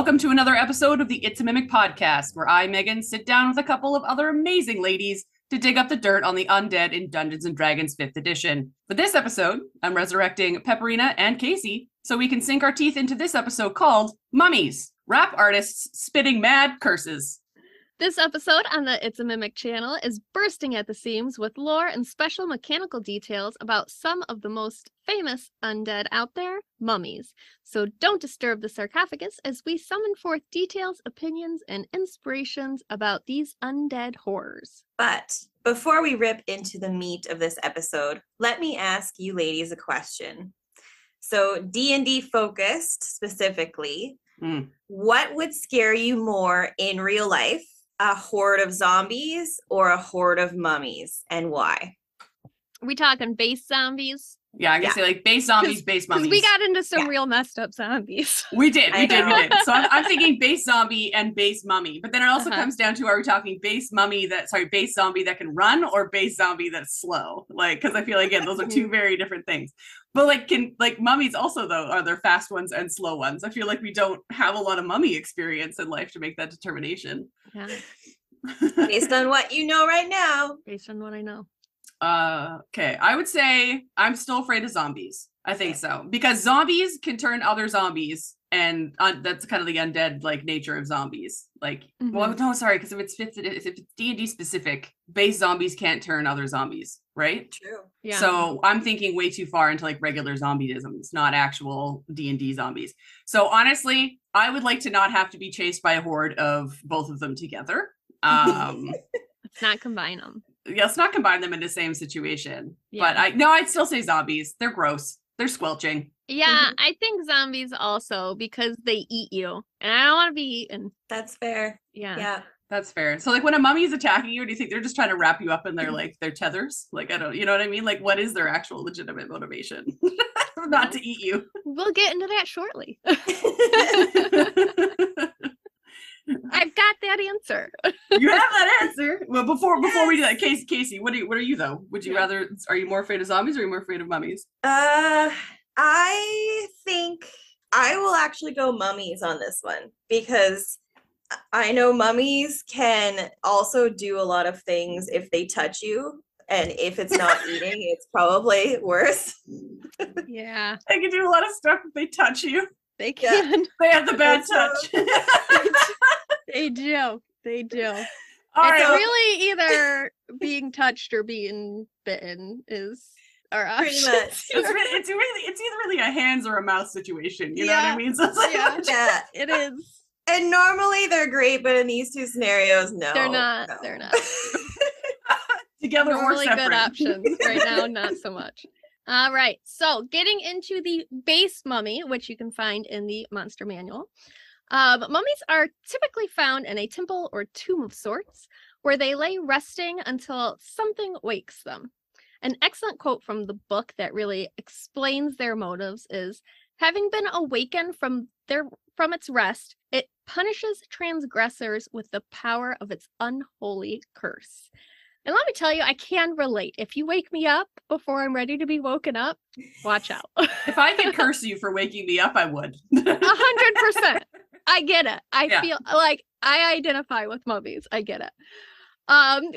Welcome to another episode of the It's a Mimic podcast, where I, Megan, sit down with a couple of other amazing ladies to dig up the dirt on the undead in Dungeons & Dragons 5th edition. For this episode, I'm resurrecting Pepperina and Casey so we can sink our teeth into this episode called Mummies, Rap Artists Spitting Mad Curses. This episode on the It's a Mimic channel is bursting at the seams with lore and special mechanical details about some of the most famous undead out there, mummies. So don't disturb the sarcophagus as we summon forth details, opinions, and inspirations about these undead horrors. But before we rip into the meat of this episode, let me ask you ladies a question. So D&D focused specifically, what would scare you more in real life? A horde of zombies or a horde of mummies, and why? We talking base zombies? Yeah, I guess say like base zombies, base mummies. We got into some real messed up zombies. We did. So I'm thinking base zombie and base mummy. But then it also comes down to, are we talking base zombie that can run, or base zombie that's slow? Like, because I feel like, again, those are two very different things. But like mummies also, though, are there fast ones and slow ones? I feel like we don't have a lot of mummy experience in life to make that determination. Yeah. Based on what you know right now. Based on what I know. Okay, I would say I'm still afraid of zombies. I think so, because zombies can turn other zombies, and that's kind of the undead like nature of zombies. Like, well, no, sorry, because if it's D&D specific, base zombies can't turn other zombies, right? True. Yeah. So I'm thinking way too far into like regular zombieisms, not actual D&D zombies. So honestly, I would like to not have to be chased by a horde of both of them together. Let's not combine them. Yeah, let's not combine them in the same situation. Yeah. But I'd still say zombies. They're gross. They're squelching. Yeah, I think zombies also, because they eat you, and I don't want to be eaten. That's fair. Yeah. That's fair. So like when a mummy is attacking you, do you think they're just trying to wrap you up in their like their tethers? Like, I don't, you know what I mean? Like, what is their actual legitimate motivation? Not to eat you. We'll get into that shortly. I've got that answer. You have that answer. Well, before we do that, Casey, what are you though? Would you rather? Are you more afraid of zombies, or are you more afraid of mummies? I think I will actually go mummies on this one, because I know mummies can also do a lot of things if they touch you, and if it's not eating, it's probably worse. Yeah. They can do a lot of stuff if they touch you. They can. Yeah. They have the bad touch. They do. All right. Really either being touched or being bitten is our options. Pretty much. It's either really a hands or a mouth situation. You know what I mean? So it's like, yeah, it is. And normally they're great, but in these two scenarios, no. They're not. No. They're not. Together or really separate. Good options right now, not so much. All right, so getting into the base mummy, which you can find in the monster manual. Mummies are typically found in a temple or tomb of sorts, where they lay resting until something wakes them. An excellent quote from the book that really explains their motives is, having been awakened from its rest, it punishes transgressors with the power of its unholy curse. And let me tell you, I can relate. If you wake me up before I'm ready to be woken up, watch out. If I could curse you for waking me up, I would. 100%. I get it. I feel like I identify with mummies. I get it.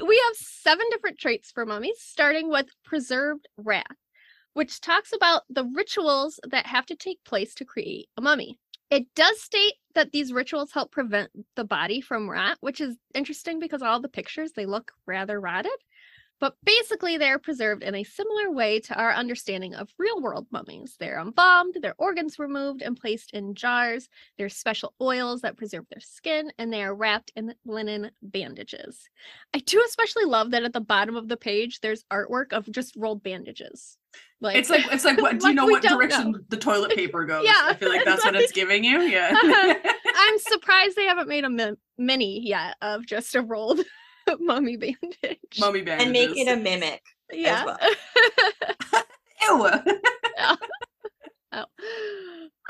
We have 7 different traits for mummies, starting with preserved wrath, which talks about the rituals that have to take place to create a mummy. It does state that these rituals help prevent the body from rot, which is interesting because all the pictures, they look rather rotted. But basically, they're preserved in a similar way to our understanding of real-world mummies. They're embalmed, their organs removed and placed in jars. There's special oils that preserve their skin, and they are wrapped in linen bandages. I do especially love that at the bottom of the page, there's artwork of just rolled bandages. Like, it's like what do you know what direction the toilet paper goes? Yeah, I feel like that's what it's giving you. Yeah. I'm surprised they haven't made a mini yet of just a rolled mummy bandage. Mummy bandages. And make it a mimic. Yeah. As well. Ew. Yeah.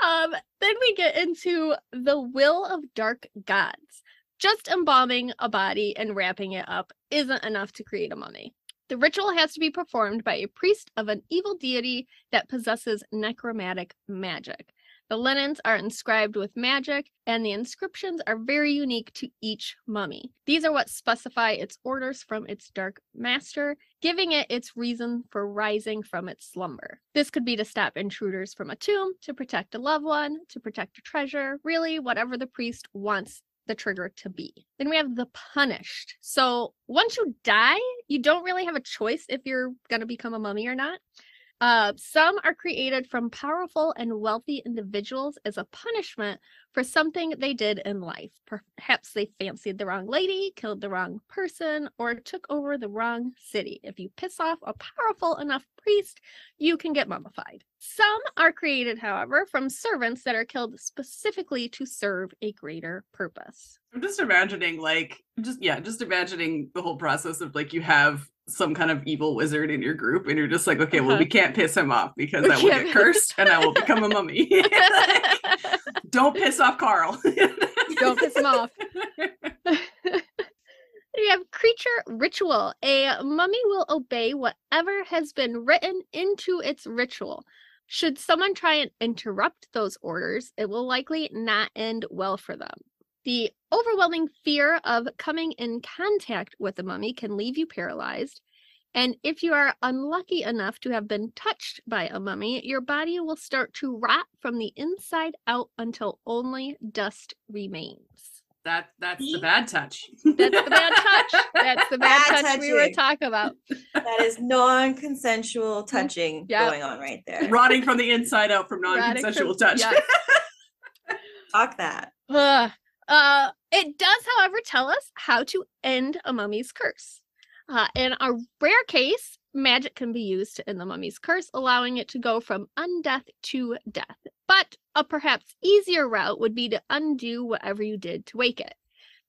Oh. Then we get into the will of dark gods. Just embalming a body and wrapping it up isn't enough to create a mummy. The ritual has to be performed by a priest of an evil deity that possesses necromantic magic. The linens are inscribed with magic, and the inscriptions are very unique to each mummy. These are what specify its orders from its dark master, giving it its reason for rising from its slumber. This could be to stop intruders from a tomb, to protect a loved one, to protect a treasure, really whatever the priest wants the trigger to be. Then we have the punished. So once you die, you don't really have a choice if you're going to become a mummy or not. Some are created from powerful and wealthy individuals as a punishment for something they did in life. Perhaps they fancied the wrong lady, killed the wrong person, or took over the wrong city. If you piss off a powerful enough priest, you can get mummified. Some are created, however, from servants that are killed specifically to serve a greater purpose. I'm just imagining just imagining the whole process of like you have some kind of evil wizard in your group and you're just like, okay, well, we can't piss him off because I will get cursed and I will become a mummy. Like, don't piss off Carl. Don't piss him off. We have creature ritual. A mummy will obey whatever has been written into its ritual. Should someone try and interrupt those orders, it will likely not end well for them. The overwhelming fear of coming in contact with a mummy can leave you paralyzed, and if you are unlucky enough to have been touched by a mummy, your body will start to rot from the inside out until only dust remains. That's the bad touch. That's the bad touch. That's the bad touch touching. we were talking about. That is non-consensual touching going on right there. Rotting from the inside out from non-consensual touch. Yes. Talk that. It does, however, tell us how to end a mummy's curse. In a rare case, magic can be used to end the mummy's curse, allowing it to go from undeath to death. But a perhaps easier route would be to undo whatever you did to wake it.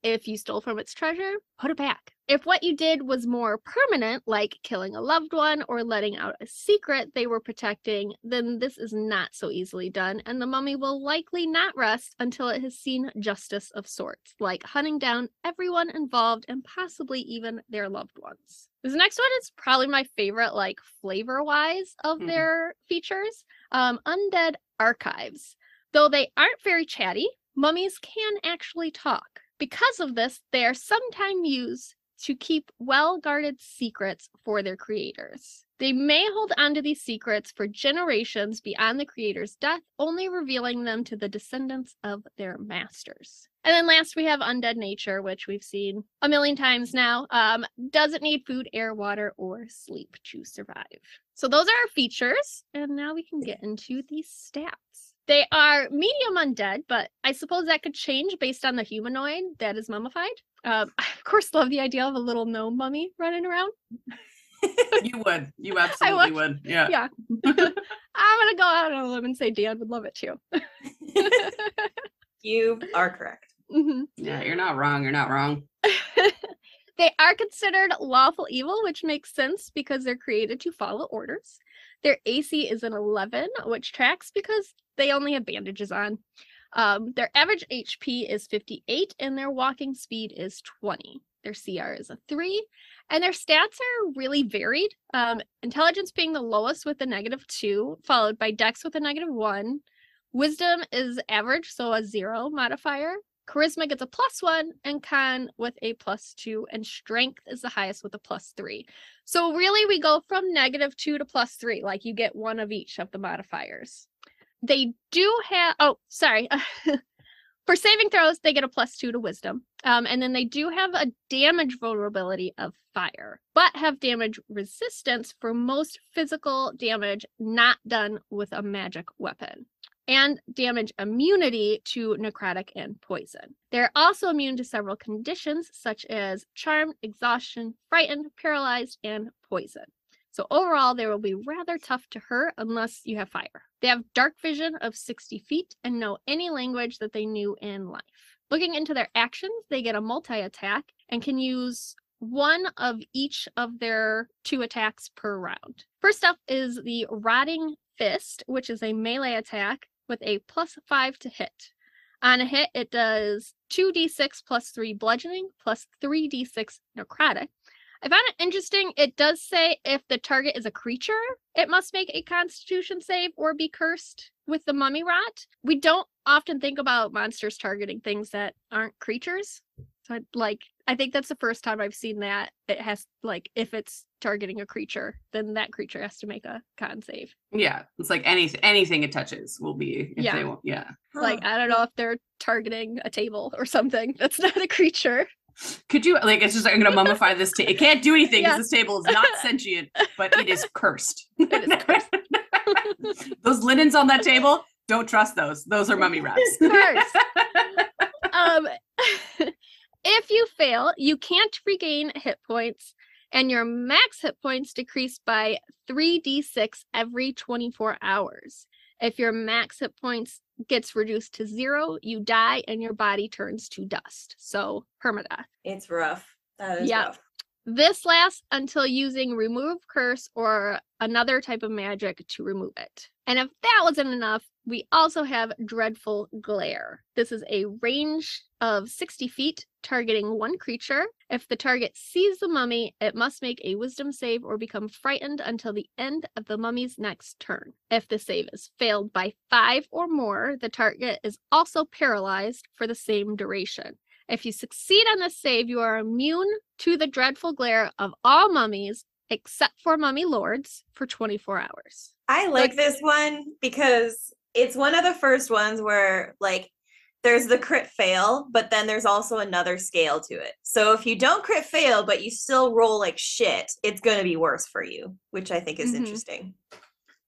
If you stole from its treasure, put it back. If what you did was more permanent, like killing a loved one or letting out a secret they were protecting, then this is not so easily done, and the mummy will likely not rest until it has seen justice of sorts, like hunting down everyone involved and possibly even their loved ones. This next one is probably my favorite, like flavor-wise of their features. Undead archives. Though they aren't very chatty, mummies can actually talk. Because of this, they are sometimes used to keep well-guarded secrets for their creators. They may hold onto these secrets for generations beyond the creator's death, only revealing them to the descendants of their masters. And then last, we have undead nature, which we've seen a million times now. Doesn't need food, air, water, or sleep to survive. So those are our features, and now we can get into the stats. They are medium undead, but I suppose that could change based on the humanoid that is mummified. I, of course, love the idea of a little gnome mummy running around. You would. You absolutely would. Yeah. Yeah. I'm going to go out on a limb and say Dan would love it too. You are correct. Mm-hmm. Yeah, you're not wrong. You're not wrong. They are considered lawful evil, which makes sense because they're created to follow orders. Their AC is an 11, which tracks because they only have bandages on. Their average HP is 58, and their walking speed is 20. Their CR is a 3, and their stats are really varied. Intelligence being the lowest with a -2, followed by Dex with a -1. Wisdom is average, so a 0 modifier. Charisma gets a +1, and Con with a +2, and Strength is the highest with a +3. So really, we go from -2 to +3, like you get one of each of the modifiers. They do have, for saving throws, they get a +2 to Wisdom. And then they do have a damage vulnerability of fire, but have damage resistance for most physical damage not done with a magic weapon, and damage immunity to necrotic and poison. They're also immune to several conditions such as charmed, exhaustion, frightened, paralyzed, and poison. So overall, they will be rather tough to hurt unless you have fire. They have dark vision of 60 feet and know any language that they knew in life. Looking into their actions, they get a multi-attack and can use one of each of their 2 attacks per round. First up is the Rotting Fist, which is a melee attack with a +5 to hit. On a hit, it does 2d6 +3 bludgeoning plus 3d6 necrotic. I found it interesting. It does say if the target is a creature, it must make a Constitution save or be cursed with the mummy rot. We don't often think about monsters targeting things that aren't creatures. So I think that's the first time I've seen that. It has, like, if it's targeting a creature, then that creature has to make a con save. Yeah, it's like anything it touches will be if they won't. Yeah. Like, I don't know if they're targeting a table or something. That's not a creature. Could you, like, it's just, I'm going to mummify this table. It can't do anything because this table is not sentient, but it is cursed. It is cursed. Those linens on that table, don't trust those. Those are mummy rats. Cursed. If you fail, you can't regain hit points, and your max hit points decrease by 3d6 every 24 hours. If your max hit points gets reduced to 0, you die and your body turns to dust. So, permadeath. It's rough. That is rough. This lasts until using Remove Curse or another type of magic to remove it. And if that wasn't enough, we also have Dreadful Glare. This is a range of 60 feet, targeting one creature. If the target sees the mummy, it must make a wisdom save or become frightened until the end of the mummy's next turn. If the save is failed by 5 or more, the target is also paralyzed for the same duration. If you succeed on this save, you are immune to the dreadful glare of all mummies except for mummy lords for 24 hours. I like this one because it's one of the first ones where, like, there's the crit fail, but then there's also another scale to it. So if you don't crit fail, but you still roll like shit, it's going to be worse for you, which I think is interesting.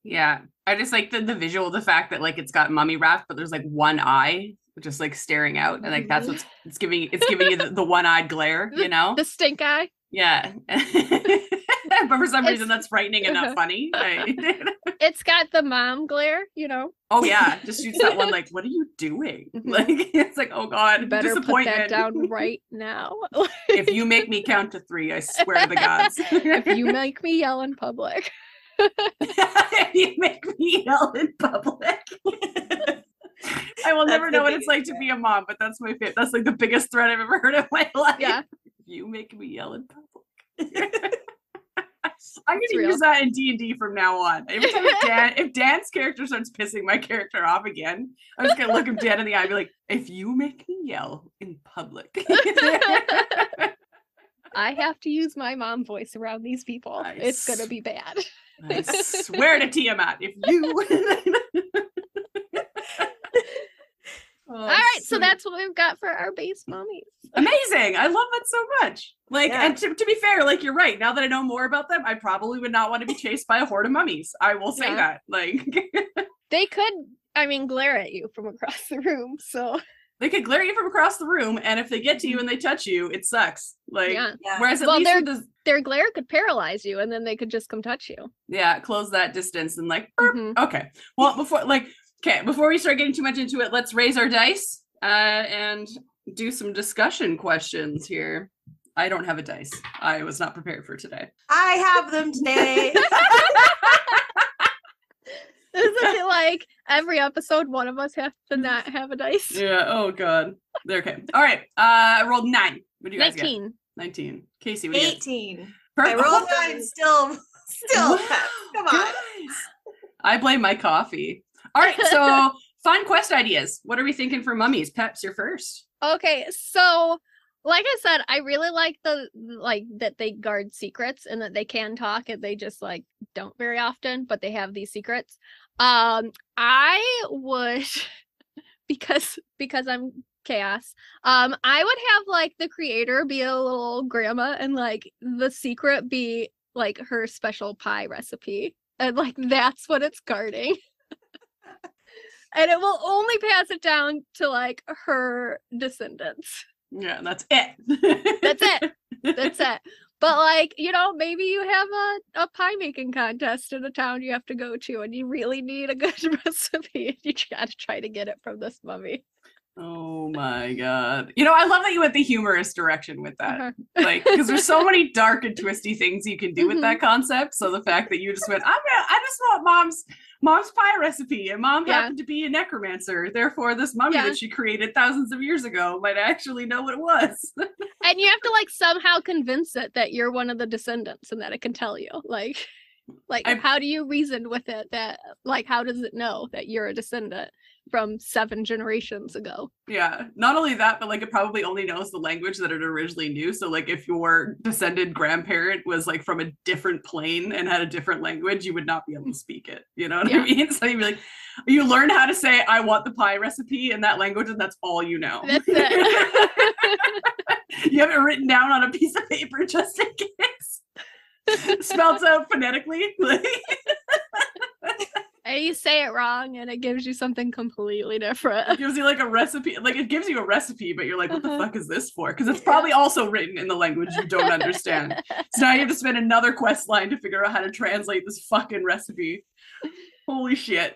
Yeah. I just like the visual, the fact that, like, it's got mummy wrath, but there's like one eye just like staring out, and like that's what's it's giving you the one-eyed glare, you know, the stink eye. Yeah. But for some reason that's frightening and not funny. It's got the mom glare, you know. Oh yeah, just shoots that one like, what are you doing? Like, it's like, oh god, you better put that down right now. If you make me count to 3, I swear to the gods. If you make me yell in public. If you make me yell in public. I will never know what it's like to be a mom, but that's my favorite. That's like the biggest threat I've ever heard in my life. Yeah. You make me yell in public. I'm going to use that in D&D from now on. Every time if Dan's character starts pissing my character off again, I'm just going to look him dead in the eye and be like, if you make me yell in public. I have to use my mom voice around these people. It's going to be bad. I swear to Tiamat, if you... All right, so that's what we've got for our base mummies. Amazing. I love that so much. Like, and to be fair, like, you're right. Now that I know more about them, I probably would not want to be chased by a horde of mummies. I will say that. Like, they could, glare at you from across the room. So they could glare at you from across the room, and if they get to you and they touch you, it sucks. Like, whereas at least their glare could paralyze you, and then they could just come touch you. Yeah, close that distance and like, okay. Well, before we start getting too much into it, let's raise our dice and do some discussion questions here. I don't have a dice. I was not prepared for today. I have them today. Isn't it like every episode one of us has to not have a dice? Yeah, oh god. They're okay. All right. I rolled 9. What do you guys 19. get? 19. Casey, what do you 18. Get? I rolled 9 still. Come on. Guys. I blame my coffee. All right, so fun quest ideas. What are we thinking for mummies? Peps, you're first. Okay, so like I said, I really like that they guard secrets and that they can talk and they just like don't very often, but they have these secrets. I would because I'm chaos. I would have like the creator be a little grandma and like the secret be like her special pie recipe. And like that's what it's guarding. And it will only pass it down to like her descendants. Yeah, that's it. That's it. But like, maybe you have a pie making contest in a town you have to go to and you really need a good recipe. You gotta try to get it from this mummy. Oh my god. You know, I love that you went the humorous direction with that. Like, because there's so many dark and twisty things you can do with that concept. So the fact that you just went, I just want mom's pie recipe, and mom happened to be a necromancer. Therefore, this mummy that she created thousands of years ago might actually know what it was. And you have to like somehow convince it that you're one of the descendants and that it can tell you. Like how do you reason with it that, like, how does it know that you're a descendant from 7 generations ago? Yeah, not only that, but like it probably only knows the language that it originally knew. So like if your descended grandparent was like from a different plane and had a different language, you would not be able to speak it. You know what I mean? So you'd be like, you learn how to say, I want the pie recipe in that language, and that's all you know. That's it. You have it written down on a piece of paper just in case. Spelled out phonetically. And you say it wrong and it gives you something completely different. It gives you like a recipe. Like it gives you a recipe, but you're like, what the fuck is this for? Because it's probably also written in the language you don't understand. So now you have to spend another quest line to figure out how to translate this fucking recipe. Holy shit.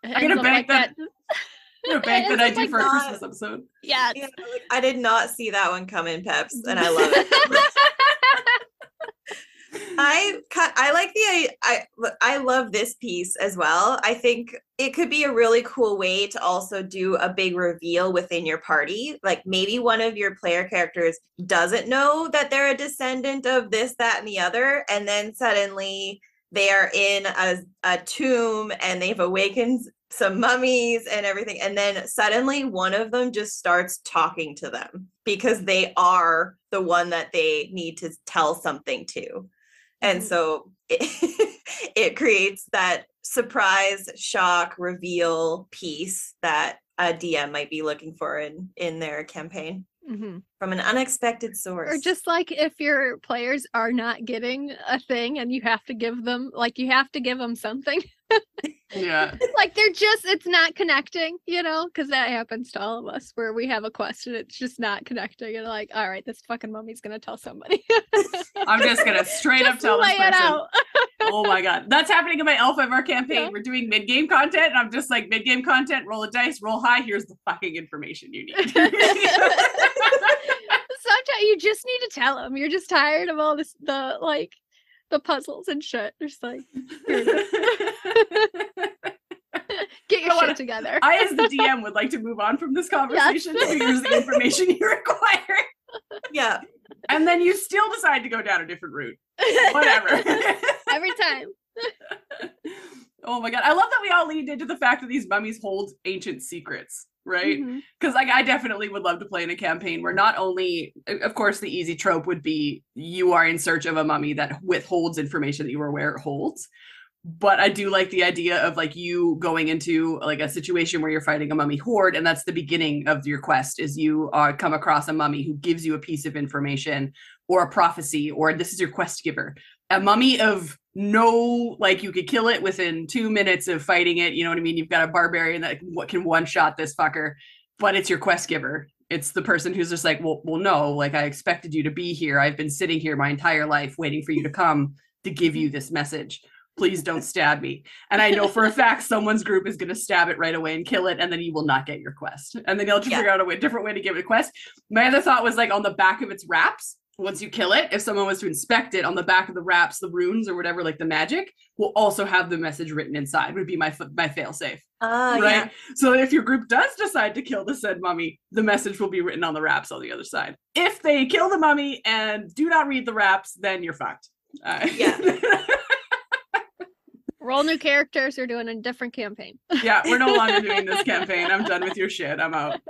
I'm gonna bank that. I'm gonna bank that idea for a Christmas episode. Yeah. Like, I did not see that one coming, Peps, and I love it. I love this piece as well. I think it could be a really cool way to also do a big reveal within your party. Like maybe one of your player characters doesn't know that they're a descendant of this, that, and the other, and then suddenly they are in a tomb and they've awakened some mummies and everything, and then suddenly one of them just starts talking to them because they are the one that they need to tell something to. And so it creates that surprise, shock, reveal piece that a DM might be looking for in their campaign from an unexpected source. Or just like if your players are not getting a thing and you have to give them something. Yeah. Like it's not connecting, you know, because that happens to all of us where we have a question, it's just not connecting. And like, all right, this fucking mummy's gonna tell somebody. I'm just gonna straight up tell this person. Oh my god. That's happening in my Alpha of our campaign. Yeah. We're doing mid-game content, and I'm just like, mid-game content, roll a dice, roll high, here's the fucking information you need. Sometimes you just need to tell them. You're just tired of all this, the puzzles and shit. Just like, get your shit together. I, as the DM, would like to move on from this conversation. Yes. Here's the information you require. Yeah. And then you still decide to go down a different route. Whatever. Every time. Oh my god. I love that we all leaned into the fact that these mummies hold ancient secrets, right? Because like I definitely would love to play in a campaign where not only, of course, the easy trope would be you are in search of a mummy that withholds information that you are aware it holds. But I do like the idea of like you going into like a situation where you're fighting a mummy horde, and that's the beginning of your quest, is you come across a mummy who gives you a piece of information or a prophecy, or this is your quest giver. A mummy of no, like you could kill it within 2 minutes of fighting it. You know what I mean? You've got a barbarian that can one-shot this fucker, but it's your quest giver. It's the person who's just like, well, no, like I expected you to be here. I've been sitting here my entire life waiting for you to come to give you this message. Please don't stab me. And I know for a fact someone's group is going to stab it right away and kill it, and then you will not get your quest. And then you'll have to figure out a different way to give it a quest. My other thought was like on the back of its wraps, once you kill it, if someone was to inspect it, on the back of the wraps, the runes or whatever, like the magic, will also have the message written inside, would be my fail safe. Right? Yeah. So if your group does decide to kill the said mummy, the message will be written on the wraps on the other side. If they kill the mummy and do not read the wraps, then you're fucked. Roll new characters. You're doing a different campaign. Yeah, we're no longer doing this campaign. I'm done with your shit. I'm out.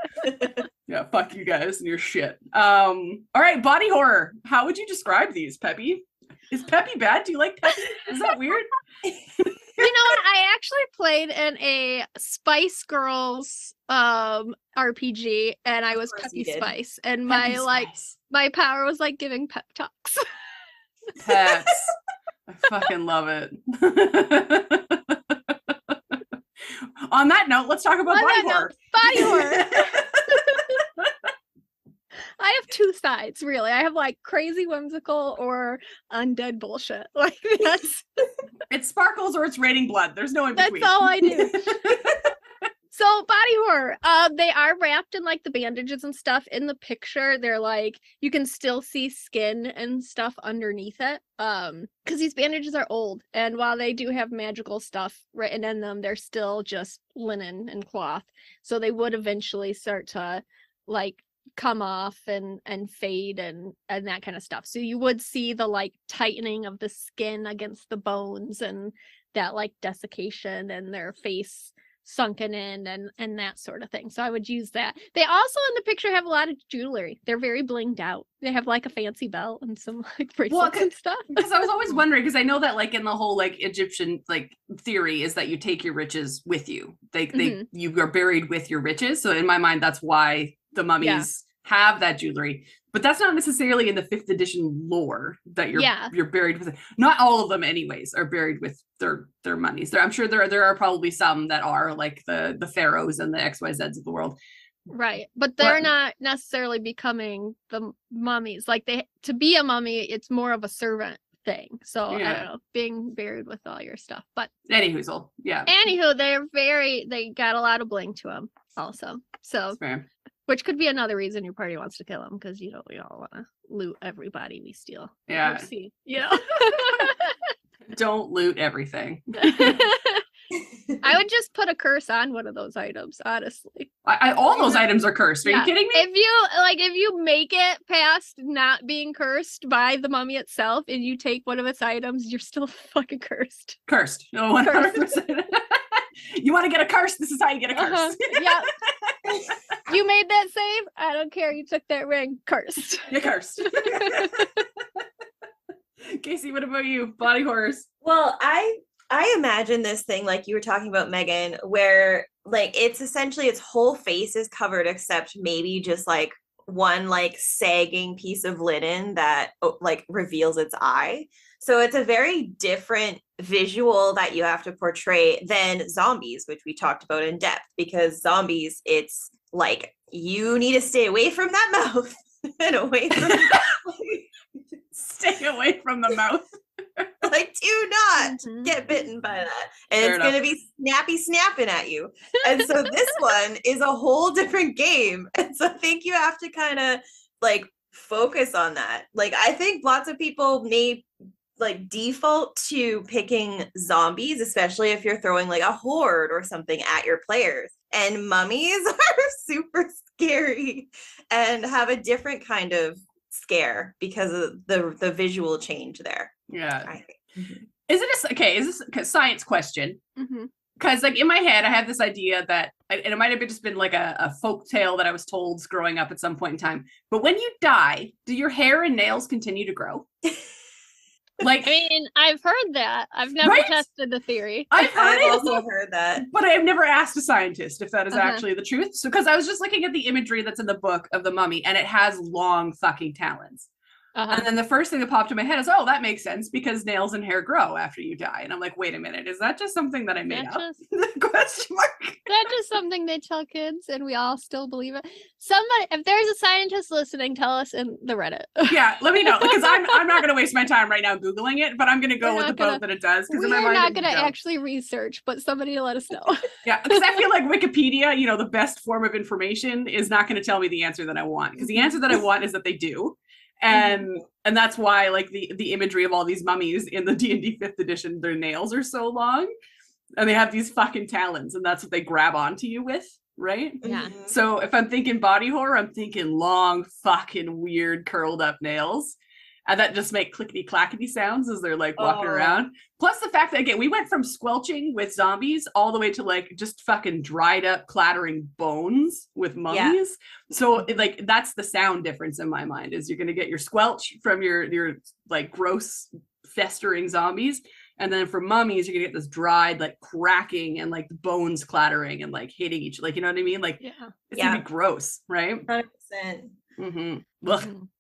Yeah, fuck you guys and your shit. All right, body horror. How would you describe these, Peppy? Is Peppy bad? Do you like Peppy? Is that weird? You know what? I actually played in a Spice Girls RPG, and I was Peppy Spice, and my power was like giving pep talks. Peps. I fucking love it. On that note, let's talk about body horror. Body horror. I have two sides, really. I have like crazy whimsical or undead bullshit. Like that's it sparkles or it's raining blood. There's no in between. That's all I do. So body horror, they are wrapped in like the bandages and stuff. In the picture, they're like, you can still see skin and stuff underneath it. Because these bandages are old, and while they do have magical stuff written in them, they're still just linen and cloth. So they would eventually start to like come off and fade and that kind of stuff. So you would see the like tightening of the skin against the bones and that like desiccation and their face sunken in and that sort of thing. So I would use that. They also in the picture have a lot of jewelry. They're very blinged out. They have like a fancy belt and some like bracelets and stuff. Because I was always wondering, because I know that like in the whole like Egyptian like theory is that you take your riches with you. You are buried with your riches. So in my mind, that's why the mummies have that jewelry. But that's not necessarily in the 5th edition lore that you're buried with it. Not all of them anyways are buried with their mummies. I'm sure there are probably some that are like the pharaohs and the XYZs of the world. Right. But they're not necessarily becoming the mummies. Like to be a mummy, it's more of a servant thing. So I don't know, being buried with all your stuff. But anywho, they got a lot of bling to them also. So which could be another reason your party wants to kill them, because we all want to loot everybody we steal. Yeah. Don't loot everything. I would just put a curse on one of those items, honestly. All those items are cursed. Are you kidding me? If you make it past not being cursed by the mummy itself and you take one of its items, you're still fucking cursed. Cursed. No, 100%. You want to get a curse? This is how you get a curse. Yeah. You made that save? I don't care. You took that ring. Cursed. You're cursed. Casey, what about you? Body horrors. Well, I imagine this thing like you were talking about, Megan, where like it's essentially its whole face is covered except maybe just like one like sagging piece of linen that like reveals its eye. So it's a very different visual that you have to portray than zombies, which we talked about in depth, because zombies, it's like you need to stay away from that mouth and away from stay away from the mouth. Like, do not get bitten by that. And it's going to be snapping at you. And so this one is a whole different game. And so I think you have to kind of like focus on that. Like, I think lots of people may like default to picking zombies, especially if you're throwing like a horde or something at your players. And mummies are super scary and have a different kind of scare because of the visual change there. Yeah. I think. Is this a science question? Because like in my head, I have this idea that, and it might have just been like a folk tale that I was told growing up at some point in time. But when you die, do your hair and nails continue to grow? Like, I mean, I've heard that. I've never tested the theory. I've also heard that. But I have never asked a scientist if that is actually the truth. So, because I was just looking at the imagery that's in the book of the mummy, and it has long fucking talons. And then the first thing that popped in my head is, oh, that makes sense because nails and hair grow after you die. And I'm like, wait a minute, is that just something that I made up? Question mark. That's just something they tell kids, and we all still believe it. Somebody, if there's a scientist listening, tell us in the Reddit. Yeah, let me know, because I'm not going to waste my time right now Googling it, but I'm going to go with the boat that it does. We're not going to actually research, but somebody let us know. Yeah, because I feel like Wikipedia, the best form of information, is not going to tell me the answer that I want, because the answer that I want is that they do. And that's why like the imagery of all these mummies in the D&D 5th edition, their nails are so long and they have these fucking talons, and that's what they grab onto you with, right? Yeah. So if I'm thinking body horror, I'm thinking long fucking weird curled up nails, and that just make clickety clackety sounds as they're like walking around. Plus the fact that, again, we went from squelching with zombies all the way to like just fucking dried up clattering bones with mummies. Yeah. So like that's the sound difference in my mind, is you're going to get your squelch from your like gross festering zombies, and then for mummies you're going to get this dried like cracking and like bones clattering and like hitting each, like, you know what I mean? Like it's going to be gross, right? 100%.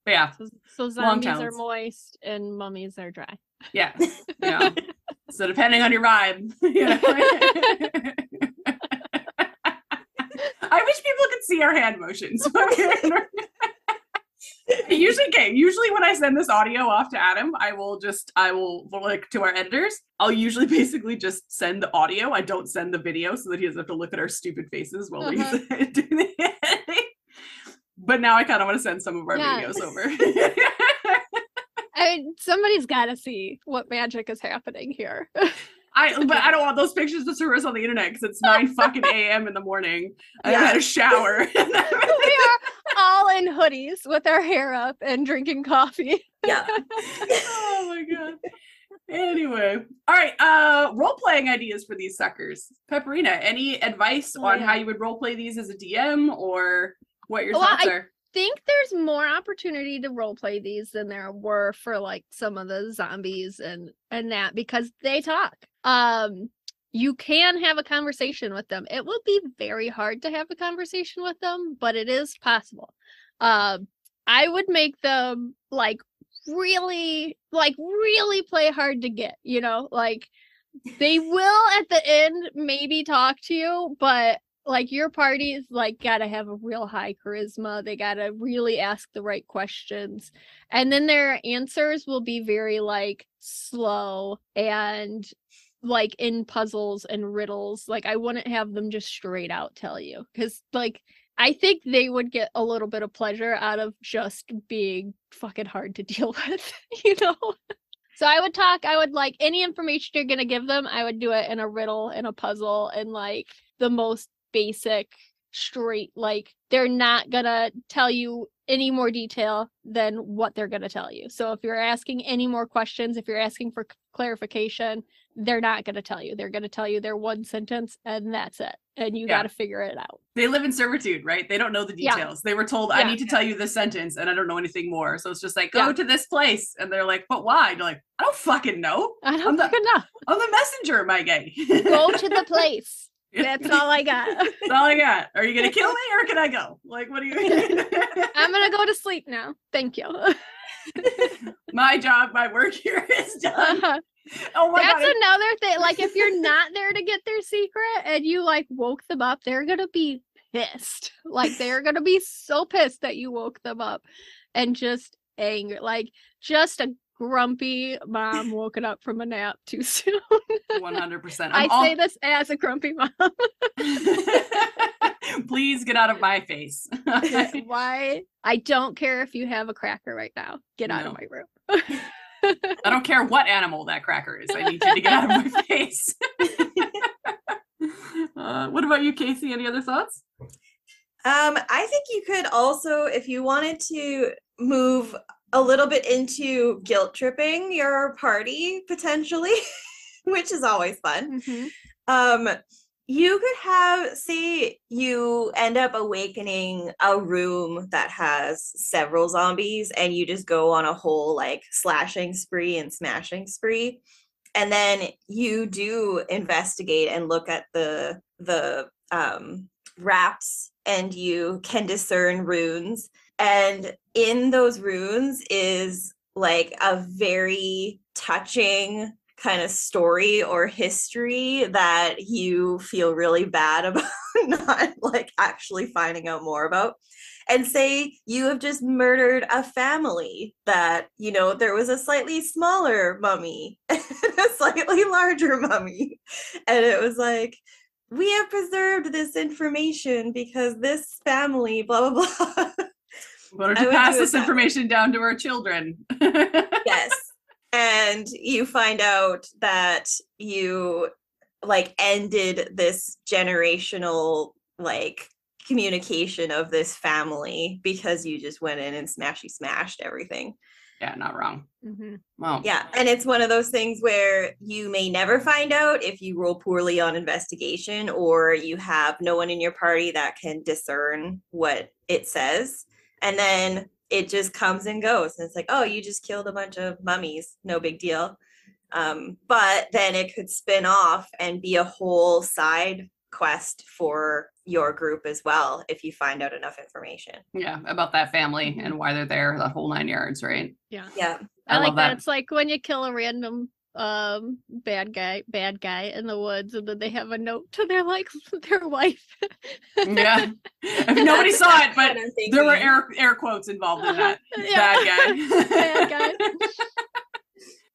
Yeah. So zombies are moist and mummies are dry. Yeah. So depending on your vibe. I wish people could see our hand motions. Usually when I send this audio off to Adam, I will like to our editors, I'll usually basically just send the audio. I don't send the video so that he doesn't have to look at our stupid faces while we do the editing. But now I kind of want to send some of our videos over. I mean, somebody's got to see what magic is happening here. But I don't want those pictures to surface on the internet because it's 9 fucking a.m. in the morning. I haven't had a shower. We are all in hoodies with our hair up and drinking coffee. Yeah. Oh my god. Anyway, all right. Role-playing ideas for these suckers. Pepperina, any advice on how you would role-play these as a DM or what your thoughts are? I think there's more opportunity to roleplay these than there were for like some of the zombies and that, because they talk. You can have a conversation with them. It will be very hard to have a conversation with them, but it is possible. I would make them really play hard to get, like they will at the end maybe talk to you, but like your party's like gotta have a real high charisma. They gotta really ask the right questions, and then their answers will be very like slow and like in puzzles and riddles. Like I wouldn't have them just straight out tell you, because like I think they would get a little bit of pleasure out of just being fucking hard to deal with, So I would like any information you're gonna give them, I would do it in a riddle, in a puzzle, and like the most basic, straight, like they're not gonna tell you any more detail than what they're gonna tell you. So if you're asking any more questions, if you're asking for clarification, they're not gonna tell you. They're gonna tell you their one sentence and that's it. And you gotta figure it out. They live in servitude, right? They don't know the details. They were told, I need to tell you this sentence and I don't know anything more. So it's just like, go to this place. And they're like, but why? And you're like, I don't fucking know. I don't fucking know. I'm the messenger, my guy. Go to the place. That's all I got. That's all I got. Are you gonna kill me or can I go? Like, what are you? I'm gonna go to sleep now. Thank you. My job, my work here is done. Oh my god. That's another thing. Like, if you're not there to get their secret and you like woke them up, they're gonna be pissed. Like, they're gonna be so pissed that you woke them up and just angry. Like, just a grumpy mom woken up from a nap too soon. 100%. I say this as a grumpy mom. Please get out of my face. Why? I don't care if you have a cracker right now. Get out of my room. I don't care what animal that cracker is. I need you to get out of my face. What about you, Casey? Any other thoughts? I think you could also, if you wanted to move a little bit into guilt tripping your party potentially, which is always fun. You could have, say you end up awakening a room that has several zombies and you just go on a whole like slashing spree and smashing spree. And then you do investigate and look at the wraps and you can discern runes. And in those runes is like a very touching kind of story or history that you feel really bad about not like actually finding out more about. And say you have just murdered a family that, there was a slightly smaller mummy and a slightly larger mummy. And it was like, we have preserved this information because this family, blah, blah, blah. Why don't you pass this information down to our children? Yes. And you find out that you like ended this generational like communication of this family because you just went in and smashed everything. Yeah, not wrong. Wow. Yeah, and it's one of those things where you may never find out if you roll poorly on investigation or you have no one in your party that can discern what it says. And then it just comes and goes. And it's like, oh, you just killed a bunch of mummies. No big deal. But then it could spin off and be a whole side quest for your group as well if you find out enough information. Yeah, about that family and why they're there, the whole 9 yards, right? Yeah. Yeah. I like that. It's like when you kill a random bad guy in the woods, and then they have a note to their wife. Yeah. If nobody saw it, but there were air quotes involved in that. Bad guy. Bad guy.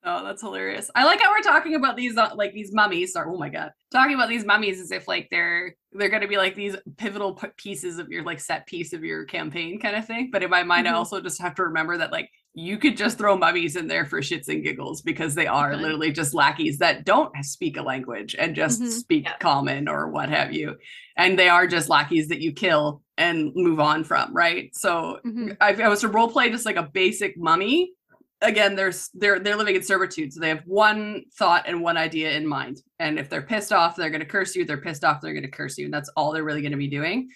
Oh, that's hilarious. I like how we're talking about these like these mummies. Or, oh my god, talking about these mummies as if like they're going to be like these pivotal pieces of your like set piece of your campaign kind of thing. But in my mind, I also just have to remember that like you could just throw mummies in there for shits and giggles because they are literally just lackeys that don't speak a language and just speak common or what have you, and they are just lackeys that you kill and move on from, right? So I was to role play just like a basic mummy. Again, they're living in servitude, so they have one thought and one idea in mind. And if they're pissed off, they're going to curse you. They're pissed off, they're going to curse you. And that's all they're really going to be doing.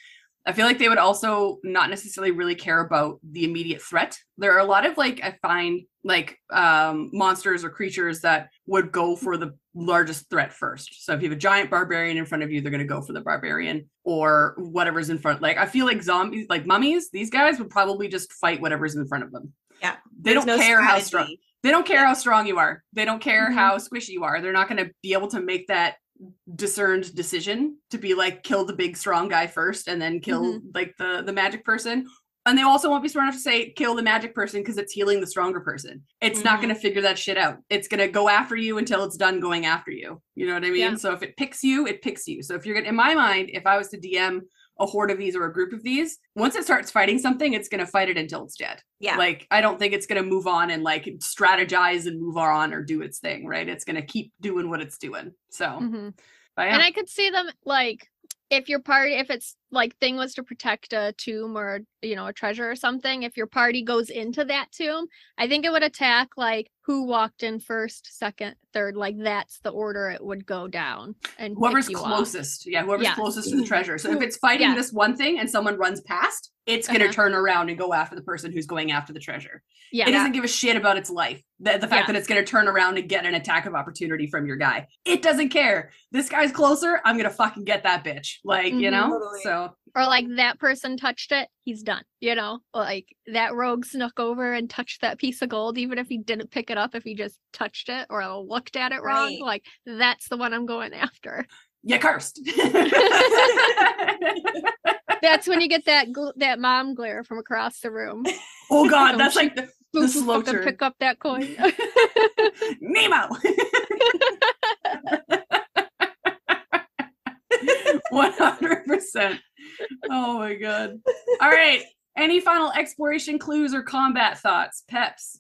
I feel like they would also not necessarily really care about the immediate threat. There are a lot of like, I find like monsters or creatures that would go for the largest threat first. So if you have a giant barbarian in front of you, they're going to go for the barbarian or whatever's in front. Like I feel like zombies, like mummies, these guys would probably just fight whatever's in front of them. Yeah. They don't care how strong. They don't care how strong you are. They don't care how squishy you are. They're not going to be able to make that discerned decision to be like kill the big strong guy first and then kill like the magic person. And they also won't be smart enough to say kill the magic person because it's healing the stronger person. It's not going to figure that shit out. It's going to go after you until it's done going after you. You know what I mean? Yeah. So if it picks you, it picks you. So if you're going to, in my mind, if I was to DM a horde of these or a group of these, once it starts fighting something, it's going to fight it until it's dead. Yeah. Like, I don't think it's going to move on and like strategize and move on or do its thing, right? It's going to keep doing what it's doing. So, and I could see them like, if your party, if it's like thing was to protect a tomb or, you know, a treasure or something, if your party goes into that tomb, I think it would attack like who walked in first, second, third, like that's the order it would go down. And whoever's closest. Yeah, whoever's closest to the treasure. So if it's fighting this one thing and someone runs past, it's going to turn around and go after the person who's going after the treasure. Yeah. It doesn't give a shit about its life. The fact that it's going to turn around and get an attack of opportunity from your guy. It doesn't care. This guy's closer. I'm going to fucking get that bitch. Like, you know? Totally. So. Or like that person touched it, he's done, you know? Like that rogue snuck over and touched that piece of gold, even if he didn't pick it up, if he just touched it or looked at it wrong, like that's the one I'm going after. You cursed. That's when you get that mom glare from across the room. Oh God, that's like the slow turn. Pick up that coin. Nemo. 100%. Oh my God. All right. Any final exploration clues or combat thoughts, Peps?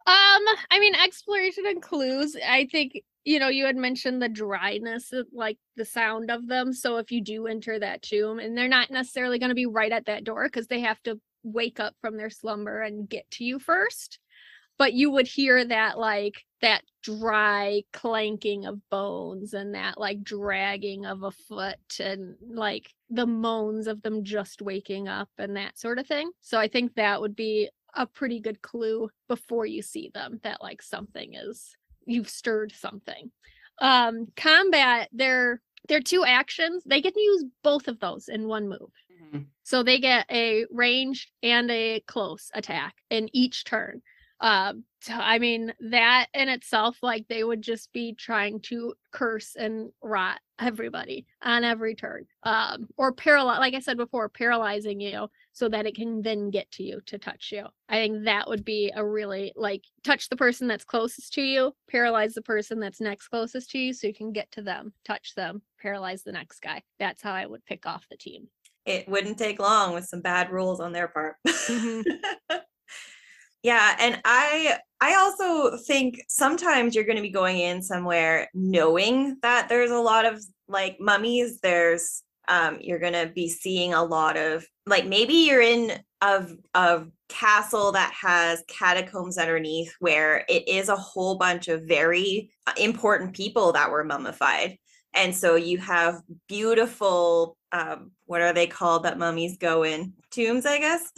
I mean, exploration and clues, I think, you know, you had mentioned the dryness of like the sound of them. So if you do enter that tomb, and they're not necessarily going to be right at that door because they have to wake up from their slumber and get to you first, but you would hear that like that dry clanking of bones and that like dragging of a foot and like the moans of them just waking up and that sort of thing. So I think that would be a pretty good clue before you see them that like something is, you've stirred something. Combat, they're two actions. They get to use both of those in one move. So they get a ranged and a close attack in each turn. So I mean, that in itself, like they would just be trying to curse and rot everybody on every turn. Or paralyze, like I said before, paralyzing you so that it can then get to you to touch you. I think that would be a really like touch the person that's closest to you, paralyze the person that's next closest to you so you can get to them, touch them, paralyze the next guy. That's how I would pick off the team. It wouldn't take long with some bad rules on their part. Yeah, and I also think sometimes you're going to be going in somewhere knowing that there's a lot of like mummies. There's you're going to be seeing a lot of like maybe you're in a castle that has catacombs underneath where it is a whole bunch of very important people that were mummified. And so you have beautiful, what are they called that mummies go in? Tombs, I guess.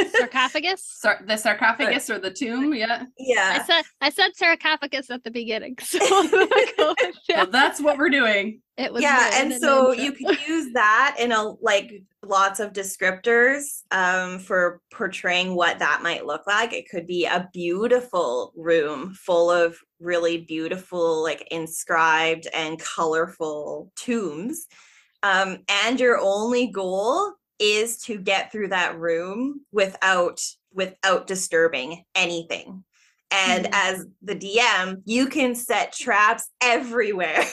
Sarcophagus? The sarcophagus or the tomb, yeah. Yeah. I said sarcophagus at the beginning, so I'm gonna go with that. Well, that's what we're doing. It was Yeah, written and in so the you intro. can use that in lots of descriptors for portraying what that might look like. It could be a beautiful room full of really beautiful, like inscribed and colorful tombs. And your only goal is to get through that room without disturbing anything. And as the DM, you can set traps everywhere.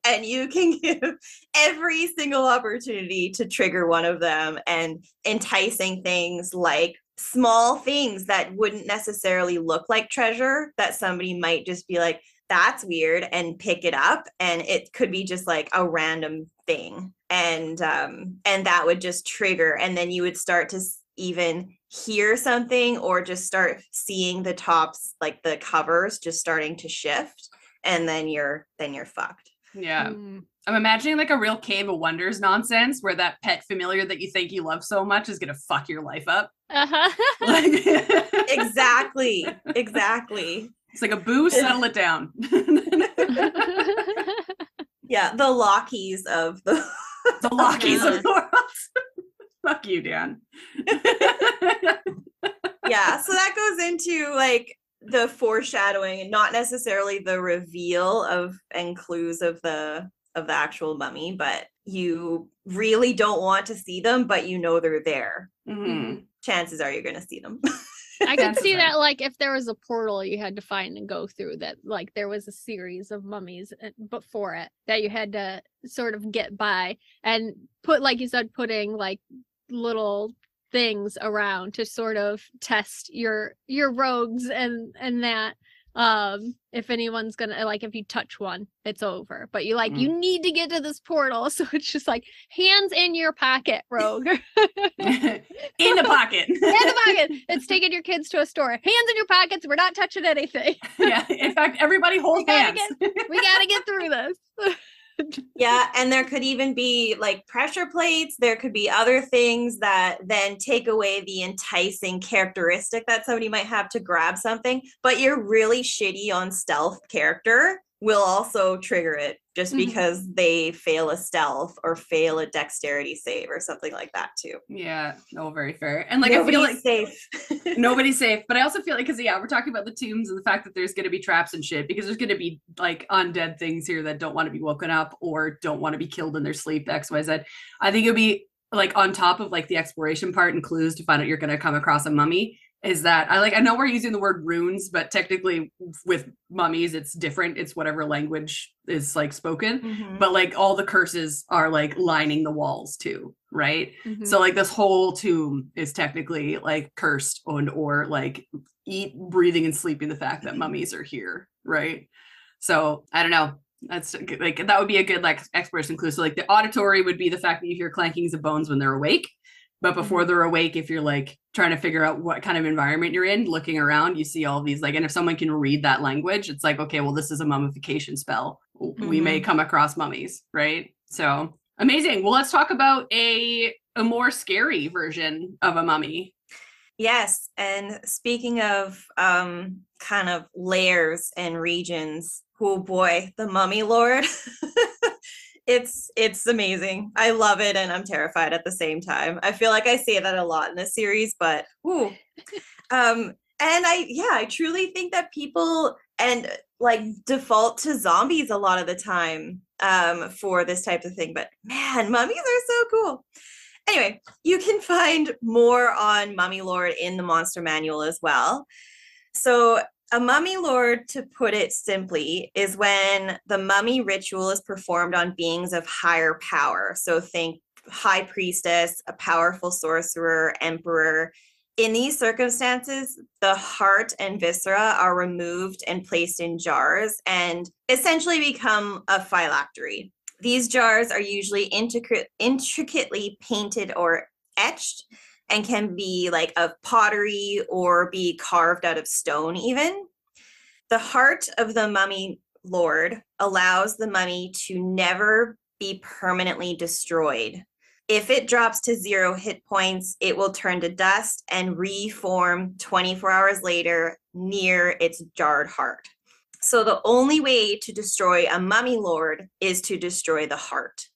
And you can give every single opportunity to trigger one of them, and enticing things like small things that wouldn't necessarily look like treasure, that somebody might just be like, that's weird, and pick it up. And it could be just like a random thing. And that would just trigger. And then you would start to even hear something, or just start seeing the tops, like the covers just starting to shift. And then you're fucked. Yeah. I'm imagining like a real Cave of Wonders nonsense where that pet familiar that you think you love so much is going to fuck your life up. Like, Exactly. it's like a boo, settle it down. Yeah, the Lockies of the Lockies of the world. Fuck you, Dan. Yeah, so that goes into like the foreshadowing, and not necessarily the reveal of and clues of the actual mummy, but you really don't want to see them, but you know they're there. Chances are you're going to see them. I could see that, like, if there was a portal you had to find and go through, that like there was a series of mummies before it that you had to sort of get by, and put, like you said, putting like little things around to sort of test your rogues and that if anyone's gonna, like, if you touch one, it's over, but you you need to get to this portal, so it's just like hands in your pocket, rogue. In the pocket. In the pocket. It's taking your kids to a store. Hands in your pockets. We're not touching anything. Yeah, in fact, everybody hold hands. We gotta get through this. Yeah, and there could even be like pressure plates. There could be other things that then take away the enticing characteristic that somebody might have to grab something, but your really shitty on stealth character will also trigger it, just because they fail a stealth or fail a dexterity save or something like that too. Yeah, no, very fair. And like, nobody's I feel like safe. Nobody's safe, but I also feel like, because we're talking about the tombs and the fact that there's going to be traps and shit, because there's going to be like undead things here that don't want to be woken up or don't want to be killed in their sleep, XYZ. I think it'd be like on top of like the exploration part and clues to find out you're going to come across a mummy, is that I know we're using the word runes, but technically with mummies it's different. It's whatever language is like spoken, but like all the curses are like lining the walls too, right? So like this whole tomb is technically like cursed or like breathing and sleeping the fact that mummies are here, right? So I don't know. That's like, that would be a good like exploration clue. So like the auditory would be the fact that you hear clankings of bones when they're awake. But before they're awake, if you're like trying to figure out what kind of environment you're in, looking around, you see all these like, and if someone can read that language, it's like, okay, well, this is a mummification spell. We may come across mummies, right? So amazing. Well, let's talk about a more scary version of a mummy. Yes, and speaking of kind of layers and regions, oh boy, the Mummy Lord. It's amazing. I love it, and I'm terrified at the same time. I feel like I say that a lot in this series, but and I truly think that people and like default to zombies a lot of the time for this type of thing. But man, mummies are so cool. Anyway, you can find more on Mummy Lord in the Monster Manual as well. So a mummy lord, to put it simply, is when the mummy ritual is performed on beings of higher power. So think high priestess, a powerful sorcerer, emperor. In these circumstances, the heart and viscera are removed and placed in jars and essentially become a phylactery. These jars are usually intricately painted or etched, and can be like of pottery or be carved out of stone even. The heart of the Mummy Lord allows the mummy to never be permanently destroyed. If it drops to 0 hit points, it will turn to dust and reform 24 hours later near its jarred heart. So the only way to destroy a mummy lord is to destroy the heart.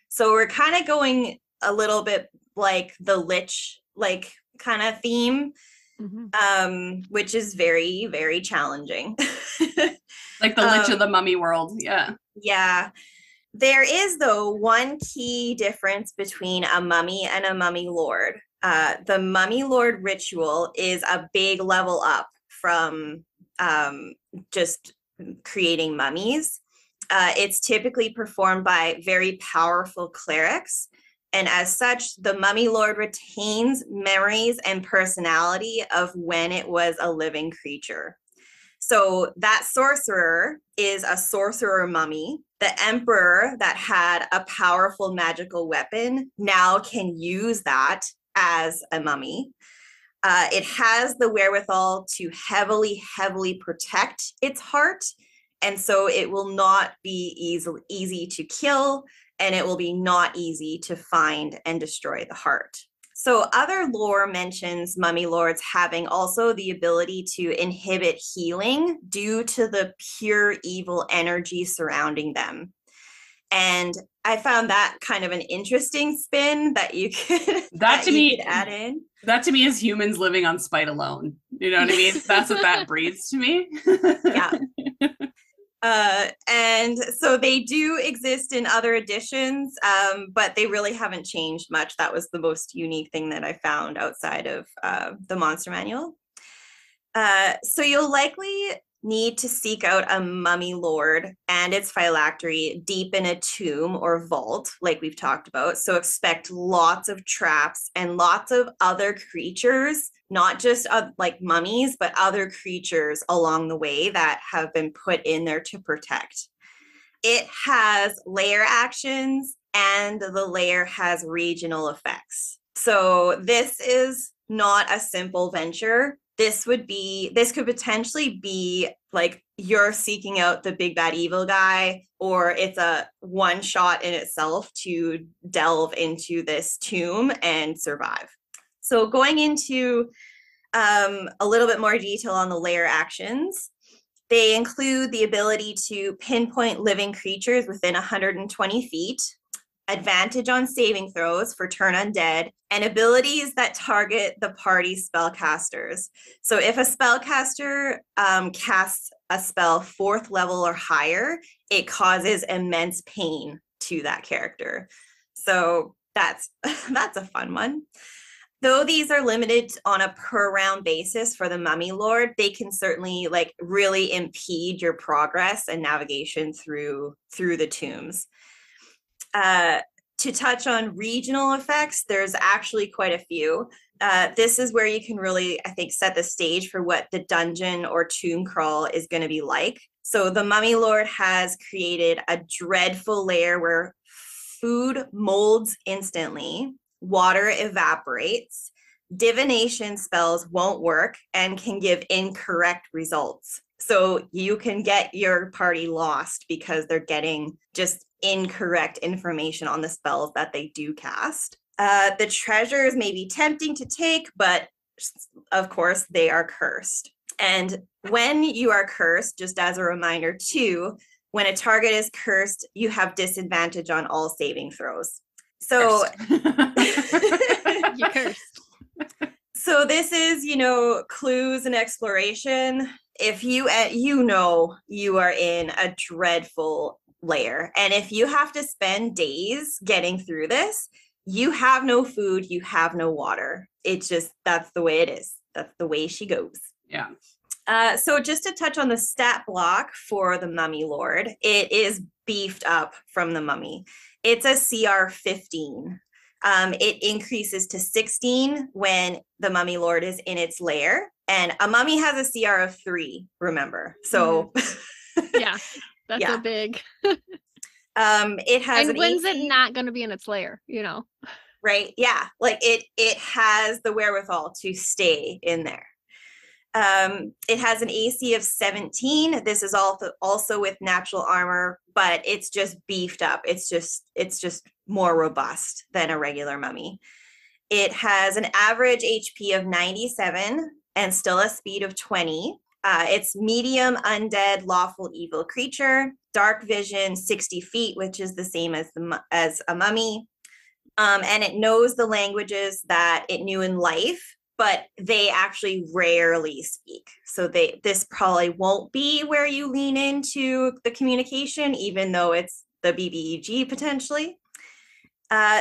So we're kind of going a little bit like the lich, like kind of theme, which is very, very challenging. Like the lich of the mummy world. Yeah. Yeah. There is, though, one key difference between a mummy and a mummy lord. The mummy lord ritual is a big level up from just creating mummies. It's typically performed by very powerful clerics. And as such, the mummy lord retains memories and personality of when it was a living creature. So that sorcerer is a sorcerer mummy. The emperor that had a powerful magical weapon now can use that as a mummy. It has the wherewithal to heavily, heavily protect its heart. And so it will not be easy to kill, and it will be not easy to find and destroy the heart. So other lore mentions mummy lords having also the ability to inhibit healing due to the pure evil energy surrounding them. And I found that kind of an interesting spin that you could, add in. That to me is humans living on spite alone. You know what I mean? That's what that breathes to me. Yeah. And so they do exist in other editions, but they really haven't changed much. That was the most unique thing that I found outside of the Monster Manual. So you'll likely need to seek out a mummy lord and its phylactery deep in a tomb or vault, like we've talked about. So expect lots of traps and lots of other creatures, not just like mummies, but other creatures along the way that have been put in there to protect. It has lair actions, and the lair has regional effects. So this is not a simple venture. This could potentially be like you're seeking out the big bad evil guy, or it's a one shot in itself to delve into this tomb and survive. So going into a little bit more detail on the lair actions, they include the ability to pinpoint living creatures within 120 feet, advantage on saving throws for turn undead, and abilities that target the party spellcasters. So if a spellcaster casts a spell 4th level or higher, it causes immense pain to that character. So that's a fun one. Though these are limited on a per round basis for the mummy lord, they can certainly like really impede your progress and navigation through the tombs. To touch on regional effects, there's actually quite a few. This is where you can really, I think, set the stage for what the dungeon or tomb crawl is going to be like. So the mummy lord has created a dreadful lair where food molds instantly, water evaporates, divination spells won't work and can give incorrect results. So you can get your party lost because they're getting just incorrect information on the spells that they do cast. The treasures may be tempting to take, but of course they are cursed. And when you are cursed, just as a reminder too, when a target is cursed, you have disadvantage on all saving throws. So You're cursed. So this is, clues and exploration. If you you are in a dreadful lair, and if you have to spend days getting through this, you have no food, you have no water. It's just, that's the way it is. That's the way she goes. Yeah. So just to touch on the stat block for the mummy lord, it is beefed up from the mummy. It's a CR 15. It increases to 16 when the mummy lord is in its lair, and a mummy has a CR of 3, remember. So yeah, that's a big it has and when's it not going to be in its lair, right? Yeah, like it has the wherewithal to stay in there. It has an AC of 17. This is also with natural armor, but it's just beefed up. It's just more robust than a regular mummy. It has an average HP of 97 and still a speed of 20. It's medium undead lawful evil creature, dark vision 60 feet, which is the same as a mummy. And it knows the languages that it knew in life, but they actually rarely speak. So this probably won't be where you lean into the communication, even though it's the BBEG potentially.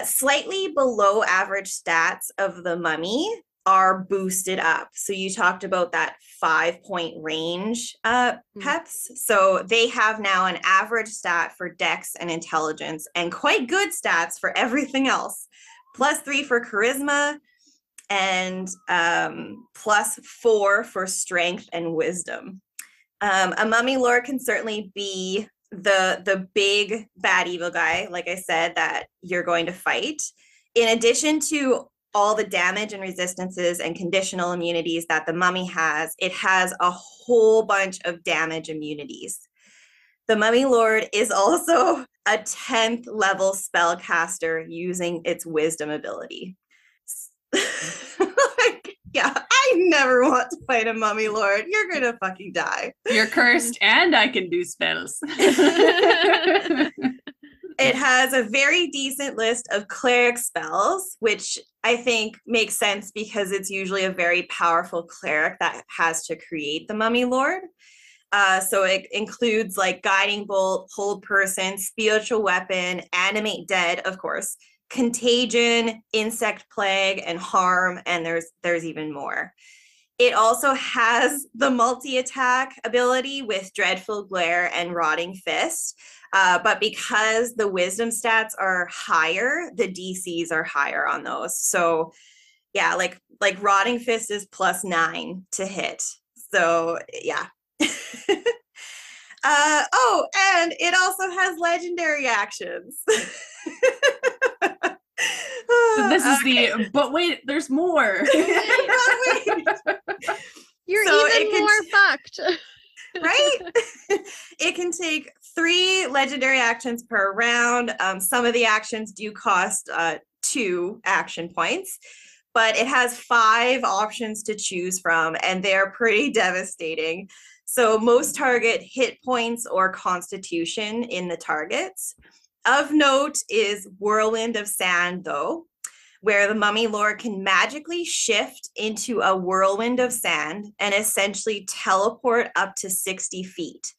Slightly below average stats of the mummy are boosted up. So you talked about that 5-point range peps. So they have now an average stat for dex and intelligence and quite good stats for everything else. +3 for charisma and +4 for strength and wisdom. A mummy lord can certainly be the big bad evil guy, like I said, that you're going to fight. In addition to all the damage and resistances and conditional immunities that the mummy has, it has a whole bunch of damage immunities. The mummy lord is also a 10th level spellcaster using its wisdom ability. Yeah, I never want to fight a mummy lord. You're gonna fucking die. You're cursed and I can do spells. It has a very decent list of cleric spells, which I think makes sense because it's usually a very powerful cleric that has to create the mummy lord. So it includes like guiding bolt, hold person, spiritual weapon, animate dead, of course, contagion, insect plague, and harm, and there's even more. It also has the multi-attack ability with dreadful glare and rotting fist. But because the wisdom stats are higher, the DCs are higher on those. So yeah, like rotting fist is +9 to hit. So yeah. And it also has legendary actions. So this is but wait, there's more. You're even more fucked. Right? It can take 3 legendary actions per round. Some of the actions do cost 2 action points, but it has 5 options to choose from, and they're pretty devastating. So most target hit points or constitution in the targets. Of note is Whirlwind of Sand, though, where the mummy lord can magically shift into a whirlwind of sand and essentially teleport up to 60 feet.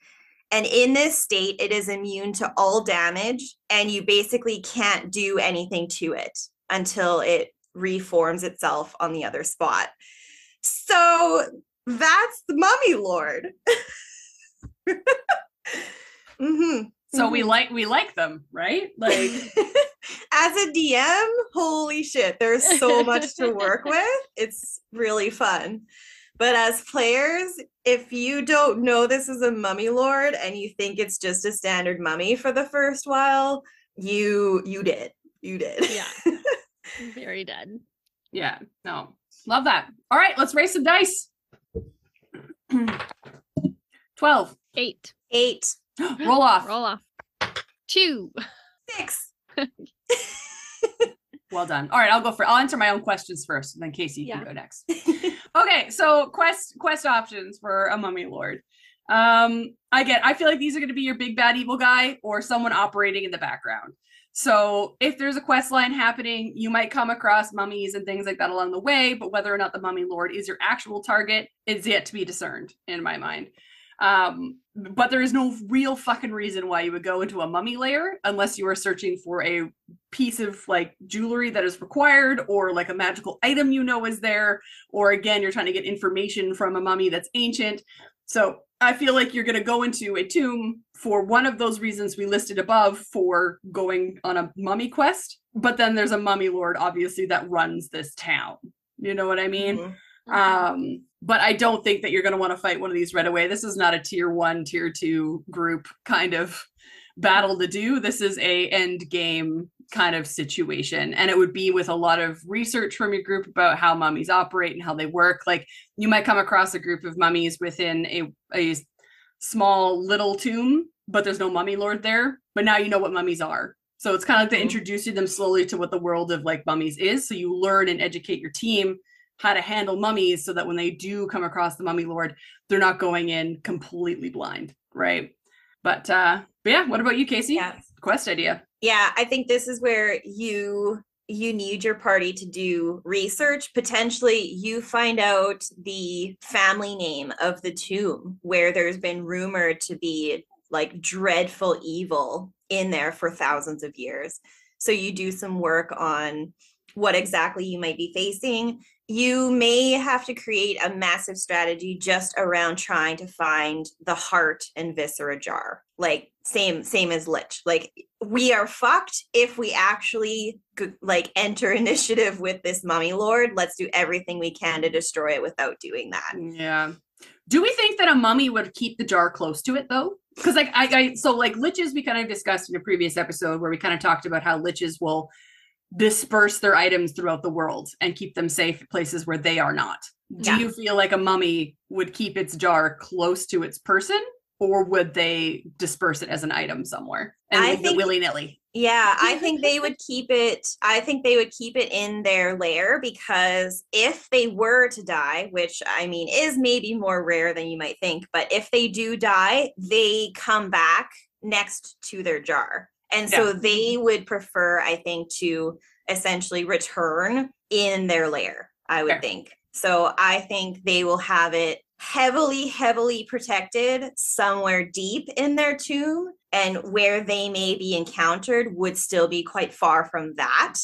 And in this state, it is immune to all damage, and you basically can't do anything to it until it reforms itself on the other spot. So that's the mummy lord. Mm-hmm. So we like them, right? Like as a DM, holy shit, there's so much to work with. It's really fun. But as players, if you don't know this is a mummy lord and you think it's just a standard mummy for the first while, you did. You did. Yeah. Very dead. Yeah. No. Love that. All right, let's raise some dice. 12. 8. Roll off. Roll off. 2. 6. Well done. All right, I'll answer my own questions first, and then Casey can go next. Okay, so quest options for a mummy lord. I feel like these are going to be your big bad evil guy or someone operating in the background. So if there's a quest line happening, you might come across mummies and things like that along the way, but whether or not the mummy lord is your actual target is yet to be discerned in my mind. But there is no real fucking reason why you would go into a mummy lair unless you are searching for a piece of like jewelry that is required, or like a magical item is there, or again you're trying to get information from a mummy that's ancient. So I feel like you're going to go into a tomb for one of those reasons we listed above for going on a mummy quest, but then there's a mummy lord obviously that runs this town. You know what I mean? Mm-hmm. But I don't think that you're going to want to fight one of these right away. This is not a tier 1, tier 2 group kind of battle to do. This is a end game kind of situation. And it would be with a lot of research from your group about how mummies operate and how they work. Like you might come across a group of mummies within a small little tomb, but there's no mummy lord there. But now you know what mummies are. So it's kind of like they introduce them slowly to what the world of like mummies is. So you learn and educate your team how to handle mummies so that when they do come across the mummy lord, they're not going in completely blind, right? But yeah, what about you, Casey? Yeah. Quest idea. Yeah, I think this is where you need your party to do research. Potentially you find out the family name of the tomb where there's been rumored to be like dreadful evil in there for thousands of years. So you do some work on what exactly you might be facing. You may have to create a massive strategy just around trying to find the heart and viscera jar. Like same as Lich. Like we are fucked if we actually like enter initiative with this mummy lord. Let's do everything we can to destroy it without doing that. Yeah. Do we think that a mummy would keep the jar close to it though? Because like so like liches we kind of discussed in a previous episode where we kind of talked about how liches will disperse their items throughout the world and keep them safe at places where they are not. Do you feel like a mummy would keep its jar close to its person, or would they disperse it as an item somewhere and leave it willy-nilly? Yeah, I think they would keep it. I think they would keep it in their lair, because if they were to die, which I mean is maybe more rare than you might think, but if they do die, they come back next to their jar. And so they would prefer, I think, to essentially return in their lair, I would think. So I think they will have it heavily protected somewhere deep in their tomb, and where they may be encountered would still be quite far from that.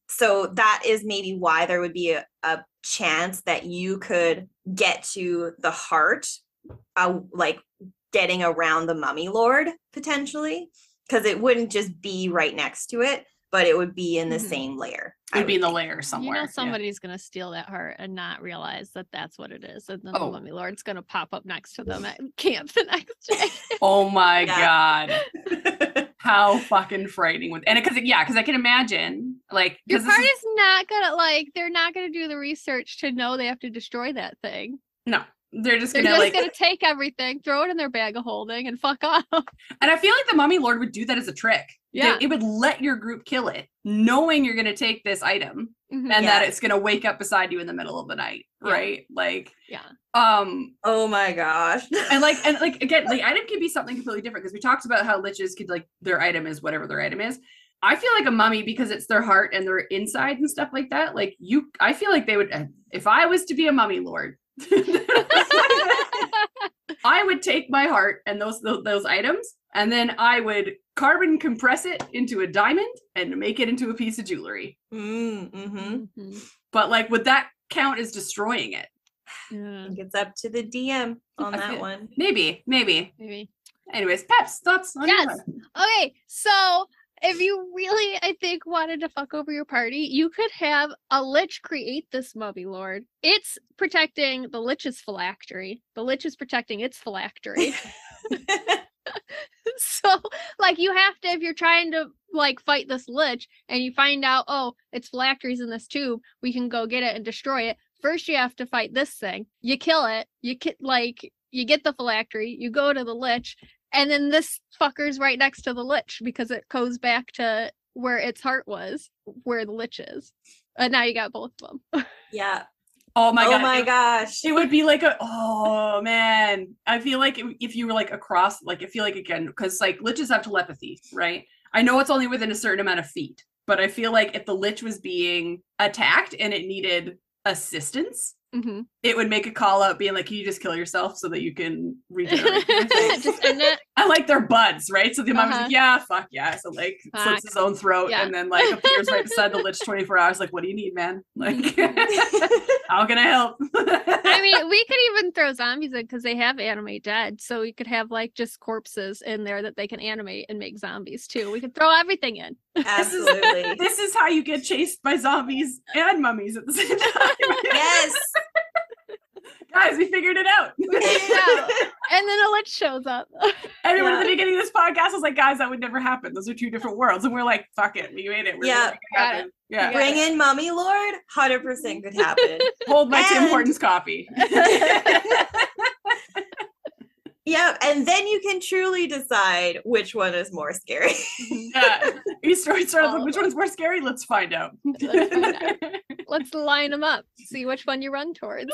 So that is maybe why there would be a chance that you could get to the heart, like getting around the mummy lord potentially, because it wouldn't just be right next to it, but it would be in the same layer. It would be in the layer somewhere. You know, somebody's going to steal that heart and not realize that that's what it is. And then the mummy lord's going to pop up next to them at camp the next day. Oh my God. How fucking frightening. And because I can imagine, like, your party's not going to, like, they're not going to do the research to know they have to destroy that thing. No. They're just gonna take everything, throw it in their bag of holding, and fuck off. And I feel like the mummy lord would do that as a trick. Yeah, it would let your group kill it, knowing you're gonna take this item and that it's gonna wake up beside you in the middle of the night, right? Like, oh my gosh. and again, the item can be something completely different, because we talked about how liches could, like, their item is whatever their item is. I feel like a mummy, because it's their heart and their inside and stuff like that. Like I feel like they would, if I was to be a mummy lord. I would take my heart and those items, and then I would carbon compress it into a diamond and make it into a piece of jewelry. But like, would that count as destroying it? I think it's up to the DM on that one. Maybe. Anyways, Peps, thoughts on yes. Okay, so if you really, I think, wanted to fuck over your party, you could have a lich create this mummy lord. It's protecting the lich's phylactery. The lich is protecting its phylactery. So, like, you have to, if you're trying to, like, fight this lich and you find out, oh, its phylactery's in this tube, we can go get it and destroy it. First, you have to fight this thing. You kill it. You get the phylactery. You go to the lich. And then this fucker's right next to the lich, because it goes back to where its heart was, where the lich is. And now you got both of them. Yeah. Oh my God. Oh my gosh. It would be like oh man. I feel like if you were like across, like, I feel like, again, because like liches have telepathy, right? I know it's only within a certain amount of feet, but I feel like if the lich was being attacked and it needed assistance, it would make a call out being like, can you just kill yourself so that you can regenerate? Just end it. I like their buds, right? So the mom was like, yeah, fuck yeah. So like slits his own throat and then like appears right beside the lich 24 hours. Like, what do you need, man? Like, how can I help? I mean, we could even throw zombies in, because they have animate dead. So we could have like just corpses in there that they can animate and make zombies too. We could throw everything in. Absolutely. This is how you get chased by zombies and mummies at the same time. Yes. Guys, we figured it out. And then a lich shows up. Everyone at the beginning of this podcast was like, guys, that would never happen. Those are two different worlds. And we're like, fuck it. We made it. Yeah. Bring in Mummy Lord, 100% could happen. Hold my Tim Hortons coffee. Yeah, and then you can truly decide which one is more scary. Yeah. You start with which one's more scary? Let's find out. Let's line them up. See which one you run towards.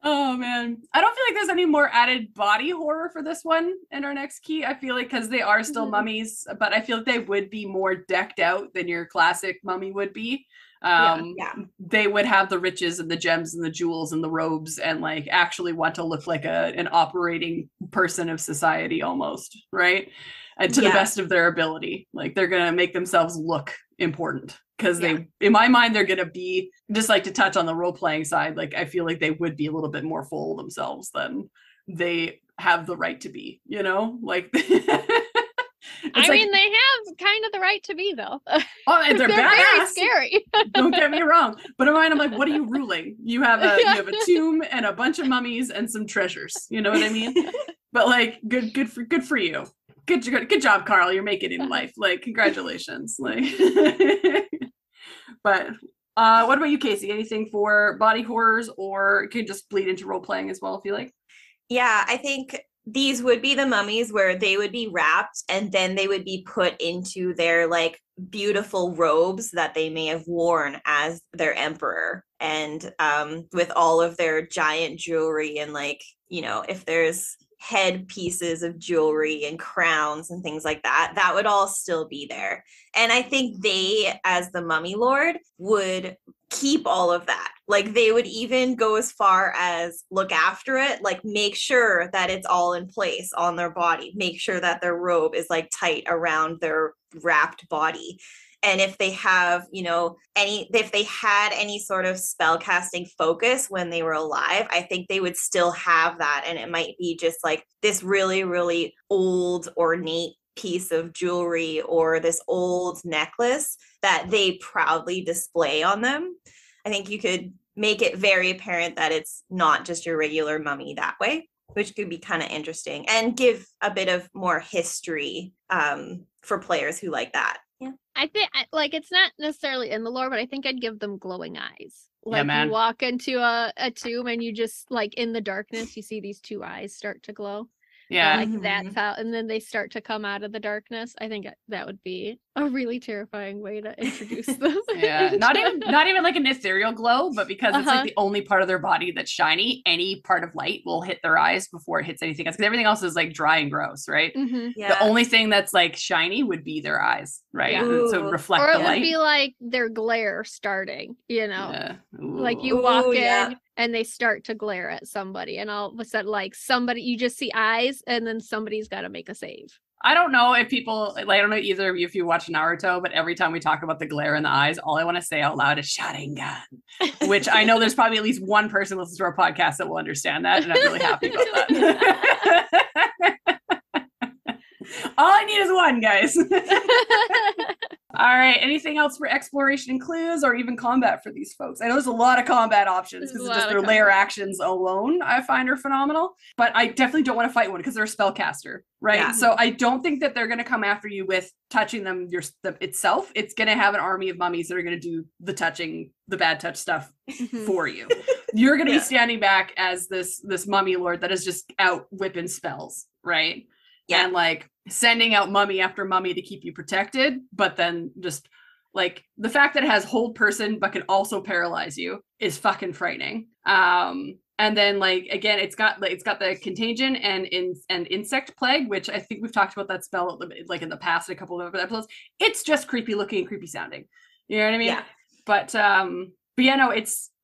Oh man, I don't feel like there's any more added body horror for this one in our next key. I feel like because they are still mummies, but I feel like they would be more decked out than your classic mummy would be. They would have the riches and the gems and the jewels and the robes and like actually want to look like an operating person of society almost, right? And to the best of their ability. Like they're gonna make themselves look important. Because they, in my mind, they're going to be, just like to touch on the role-playing side, like I feel like they would be a little bit more full of themselves than they have the right to be, you know? Like, I mean, they have kind of the right to be, though. Oh, and they're very scary. Don't get me wrong. But in mind, I'm like, what are you ruling? You have a tomb and a bunch of mummies and some treasures. You know what I mean? But like, good for you. Good job, Carl. You're making it in life. Like, congratulations. Like, but what about you, Casey? Anything for body horrors, or it can just bleed into role playing as well if you like? Yeah, I think these would be the mummies where they would be wrapped and then they would be put into their like beautiful robes that they may have worn as their emperor, and with all of their giant jewelry and like, you know, if there's head pieces of jewelry and crowns and things like that, that would all still be there. And I think they, as the mummy lord, would keep all of that. Like they would even go as far as look after it, like make sure that it's all in place on their body, make sure that their robe is like tight around their wrapped body. And if they have, you know, if they had any sort of spell casting focus when they were alive, I think they would still have that. And it might be just like this really, really old, ornate piece of jewelry or this old necklace that they proudly display on them. I think you could make it very apparent that it's not just your regular mummy that way, which could be kind of interesting and give a bit of more history for players who like that. Yeah. I think like it's not necessarily in the lore, but I think I'd give them glowing eyes. Like man. You walk into a tomb and you just like in the darkness, you see these two eyes start to glow. Yeah. Like that's how, and then they start to come out of the darkness. I think that would be a really terrifying way to introduce them. Yeah, not even like an ethereal glow, but because it's like the only part of their body that's shiny, any part of light will hit their eyes before it hits anything else. Because everything else is like dry and gross, right? Mm-hmm. Yeah. The only thing that's like shiny would be their eyes, right? Yeah. So reflect or the it light. would be like their glare starting, you know? Yeah. Like you walk in and they start to glare at somebody, and all of a sudden, like somebody, you just see eyes, and then somebody's got to make a save. I don't know if people, like, I don't know either of you if you watch Naruto, but every time we talk about the glare in the eyes, all I want to say out loud is Sharingan, which I know there's probably at least one person listens to our podcast that will understand that, and I'm really happy about that. All I need is one, guys. All right. Anything else for exploration and clues or even combat for these folks? I know there's a lot of combat options because just their layer actions alone I find are phenomenal, but I definitely don't want to fight one because they're a spellcaster, right? Yeah. So I don't think that they're going to come after you with touching them itself. It's going to have an army of mummies that are going to do the touching, the bad touch stuff for you. You're going to be standing back as this mummy lord that is just out whipping spells, right? Yeah. And like sending out mummy after mummy to keep you protected, but then just like the fact that it has hold person but can also paralyze you is fucking frightening. And then like again, it's got the contagion and insect plague, which I think we've talked about that spell like in the past, a couple of episodes. It's just creepy looking and creepy sounding. You know what I mean? Yeah. But yeah, no,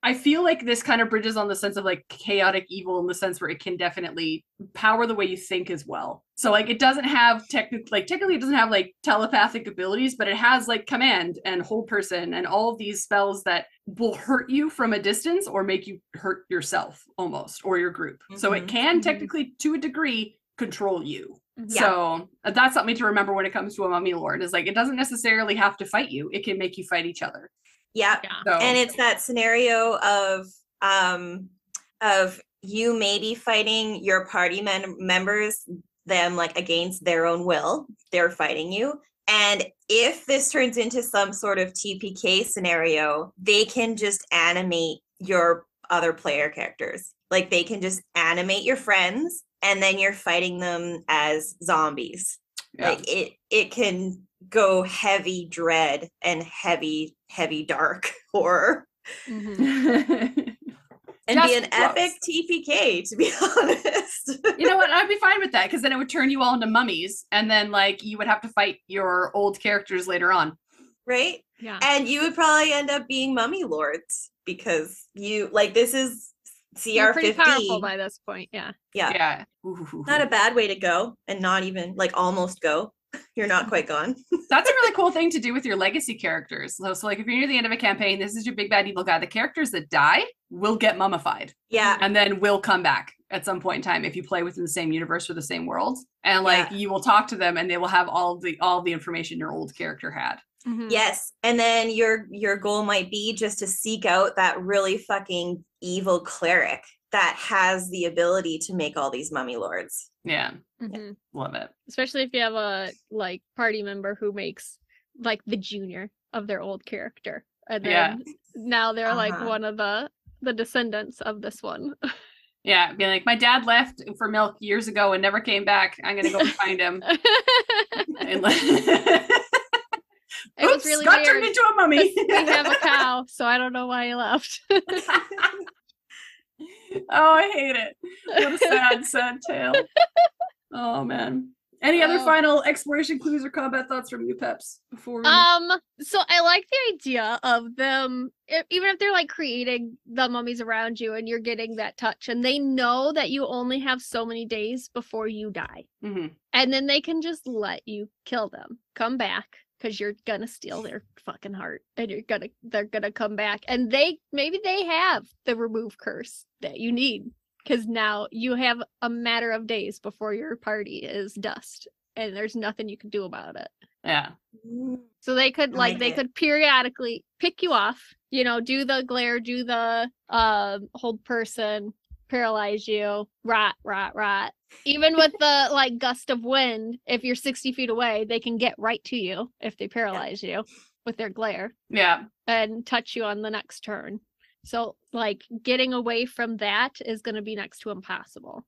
I feel like this kind of bridges on the sense of like chaotic evil in the sense where it can definitely power the way you think as well. So like it doesn't have technically it doesn't have like telepathic abilities, but it has like command and hold person and all of these spells that will hurt you from a distance or make you hurt yourself almost or your group. So it can technically to a degree control you. So that's something to remember when it comes to a mummy lord is like it doesn't necessarily have to fight you. It can make you fight each other. Yeah. So. And it's that scenario of you maybe fighting your party members, them like against their own will, they're fighting you. And if this turns into some sort of TPK scenario, they can just animate your other player characters. Like they can just animate your friends and then you're fighting them as zombies. Yeah. Like it can go heavy dread and heavy dark horror. Mhm. And be an epic TPK, to be honest. You know what? I'd be fine with that, because then it would turn you all into mummies, and then like you would have to fight your old characters later on. Right? Yeah. And you would probably end up being mummy lords, because you like, this is You're pretty CR50. powerful by this point. Yeah. Yeah. Ooh. Not a bad way to go, and not even like almost go. You're not quite gone. That's a really cool thing to do with your legacy characters. So like if you're near the end of a campaign, this is your big bad evil guy. The characters that die will get mummified. Yeah. And then will come back at some point in time if you play within the same universe or the same world. And like you will talk to them and they will have all the information your old character had. Mhm. Yes. And then your goal might be just to seek out that really fucking evil cleric that has the ability to make all these mummy lords. Yeah. Mhm. Love it. Especially if you have a like party member who makes like the junior of their old character, and then now they're like one of the descendants of this one. Yeah, be like, my dad left for milk years ago and never came back. I'm gonna go find him. And It was really got weird. turned into a mummy. We have a cow, so I don't know why he left. Oh, I hate it. What a sad tale. Oh man. Any other final exploration clues or combat thoughts from you, Peps? Before we... So I like the idea of them, even if they're like creating the mummies around you and you're getting that touch, and they know that you only have so many days before you die, and then they can just let you kill them, come back, because you're gonna steal their fucking heart, and they're gonna come back, and maybe they have the remove curse that you need, because now you have a matter of days before your party is dust and there's nothing you can do about it. Yeah. So they could they could periodically pick you off, do the glare, do the hold person, paralyze you, rot. Even with the like gust of wind, if you're 60 feet away, they can get right to you if they paralyze you with their glare. Yeah. And touch you on the next turn. So like getting away from that is going to be next to impossible.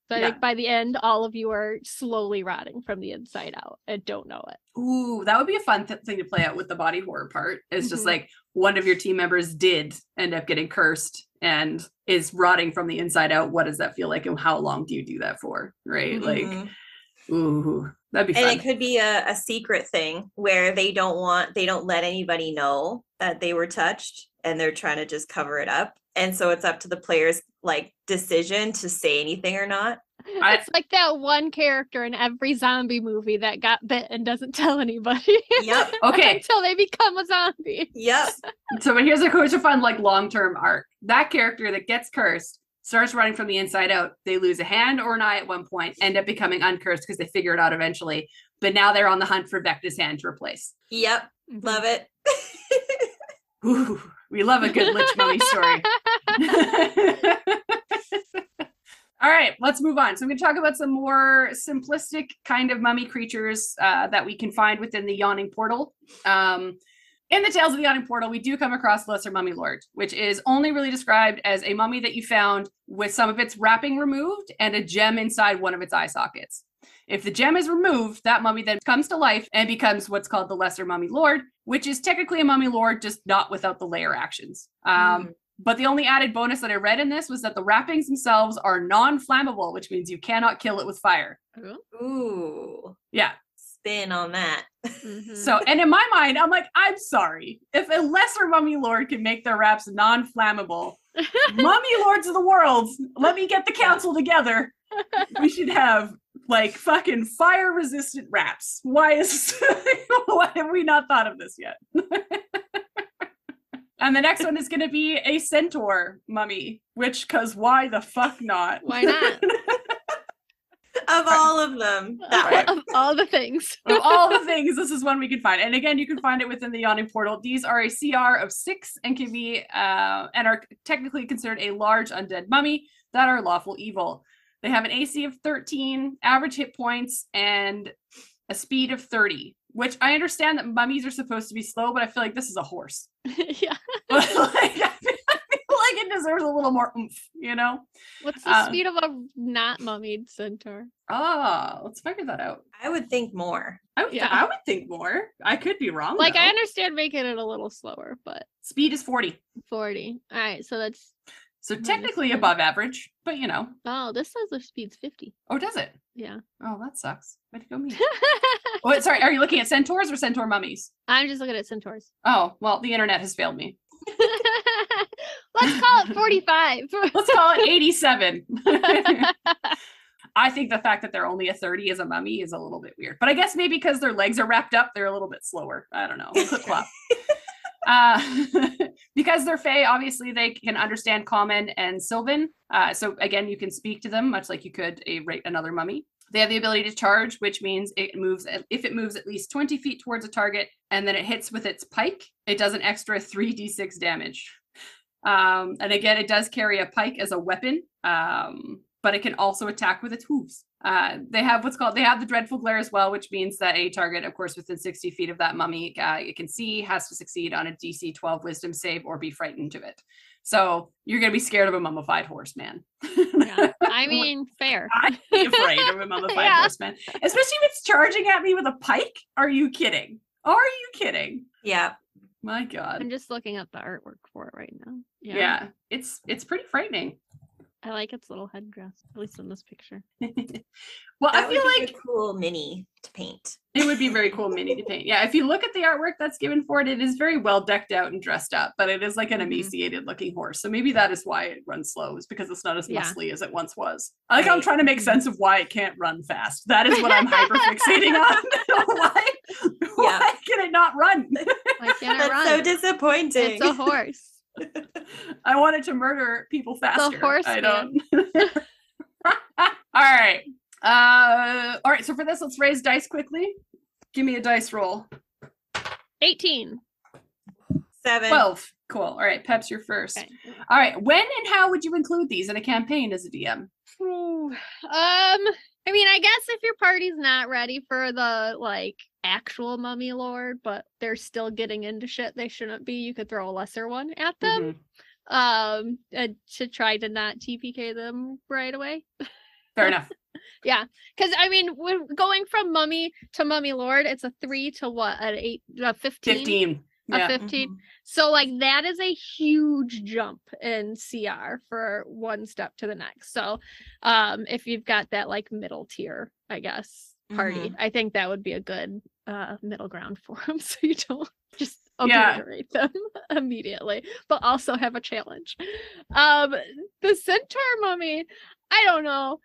So I think by the end, all of you are slowly rotting from the inside out and don't know it. Ooh, that would be a fun thing to play out with the body horror part. It's just like one of your team members did end up getting cursed and is rotting from the inside out. What does that feel like? And how long do you do that for? Right? Like, ooh, that'd be fun. And it could be a secret thing where they don't let anybody know that they were touched, and they're trying to just cover it up. And so it's up to the player's like decision to say anything or not. It's like that one character in every zombie movie that got bit and doesn't tell anybody. Yep. Okay. Until they become a zombie. Yep. So but here's a fun like long-term arc. That character that gets cursed starts running from the inside out. They lose a hand or an eye at one point, end up becoming uncursed because they figure it out eventually. But now they're on the hunt for Vecna's hand to replace. Yep. Love it. Ooh, we love a good Lich Mummy story. All right, let's move on. So I'm going to talk about some more simplistic kind of mummy creatures that we can find within the Yawning Portal. In the Tales of the Yawning Portal, we do come across Lesser Mummy Lord, which is only really described as a mummy that you found with some of its wrapping removed and a gem inside one of its eye sockets. If the gem is removed, that mummy then comes to life and becomes what's called the Lesser Mummy Lord, which is technically a mummy lord, just not without the layer actions. But the only added bonus that I read in this was that the wrappings themselves are non-flammable, which means you cannot kill it with fire. Ooh. Yeah. Spin on that. So, and in my mind, I'm like, I'm sorry. If a lesser mummy lord can make their wraps non-flammable, mummy lords of the world, let me get the council together. We should have like fucking fire resistant wraps. Why have we not thought of this yet? And the next one is going to be a centaur mummy, cause why the fuck not? Why not? Of all of them. Of all the things. Of all the things, this is one we can find. And again, you can find it within the Yawning Portal. These are a CR of 6 and can be, and are technically considered a large undead mummy that are lawful evil. They have an AC of 13, average hit points, and a speed of 30, which I understand that mummies are supposed to be slow, but I feel like this is a horse. Yeah. I feel like it deserves a little more oomph, you know? What's the speed of a not mummied centaur? Oh, let's figure that out. I would think more. I would think more. I could be wrong. Like, though. I understand making it a little slower, but Speed is 40. 40. All right, so that's So technically above average, but you know. Oh, this says the speed's 50. Oh, does it? Yeah. Oh, that sucks. Way to go me. Wait, sorry, are you looking at centaurs or centaur mummies? I'm just looking at centaurs. Oh, well, the internet has failed me. Let's call it 45. Let's call it 87. I think the fact that they're only a 30 as a mummy is a little bit weird. But I guess maybe because their legs are wrapped up, they're a little bit slower. I don't know. Clip-clop. Because they're fae, obviously they can understand Common and Sylvan. So again, you can speak to them much like you could another mummy. They have the ability to charge, which means if it moves at least 20 feet towards a target and then it hits with its pike, it does an extra 3d6 damage. And again, it does carry a pike as a weapon, but it can also attack with its hooves. They have the dreadful glare as well, which means that a target, of course, within 60 feet of that mummy it can see has to succeed on a DC 12 wisdom save or be frightened of it. So you're going to be scared of a mummified horse, man. Yeah, I mean, fair. I'd be afraid of a mummified horse, man. Especially if it's charging at me with a pike. Are you kidding? Are you kidding? Yeah. I'm My God. just looking up the artwork for it right now. Yeah, it's pretty frightening. I like its little headdress, at least in this picture. Well, That I feel would be like a cool mini to paint. it would be very cool mini to paint. Yeah, if you look at the artwork that's given for it, it is very well decked out and dressed up, but it is like an emaciated looking horse. So maybe that is why it runs slow, is because it's not as muscly as it once was. I like I'm trying to make sense of why it can't run fast. That is what I'm hyper fixating on. Why can it not run? Why can't it run? That's so disappointing. It's a horse. I wanted to murder people faster. The horse I don't. All right. All right. So for this, let's raise dice quickly. Give me a dice roll. 18. 7. 12. Cool. All right. Peps, you're first. Okay. All right. When and how would you include these in a campaign as a DM? I mean, I guess if your party's not ready for the actual mummy lore, but they're still getting into shit they shouldn't be, you could throw a lesser one at them. To try to not TPK them right away. Fair enough. Yeah, because I mean, we're going from mummy to mummy lord, it's a 3 to what? An 8, 15? 15. A 15. So that is a huge jump in CR for one step to the next. So if you've got that middle tier, I guess, party, I think that would be a good middle ground for them, so you don't just obliterate them immediately, but also have a challenge. The centaur mummy, I don't know.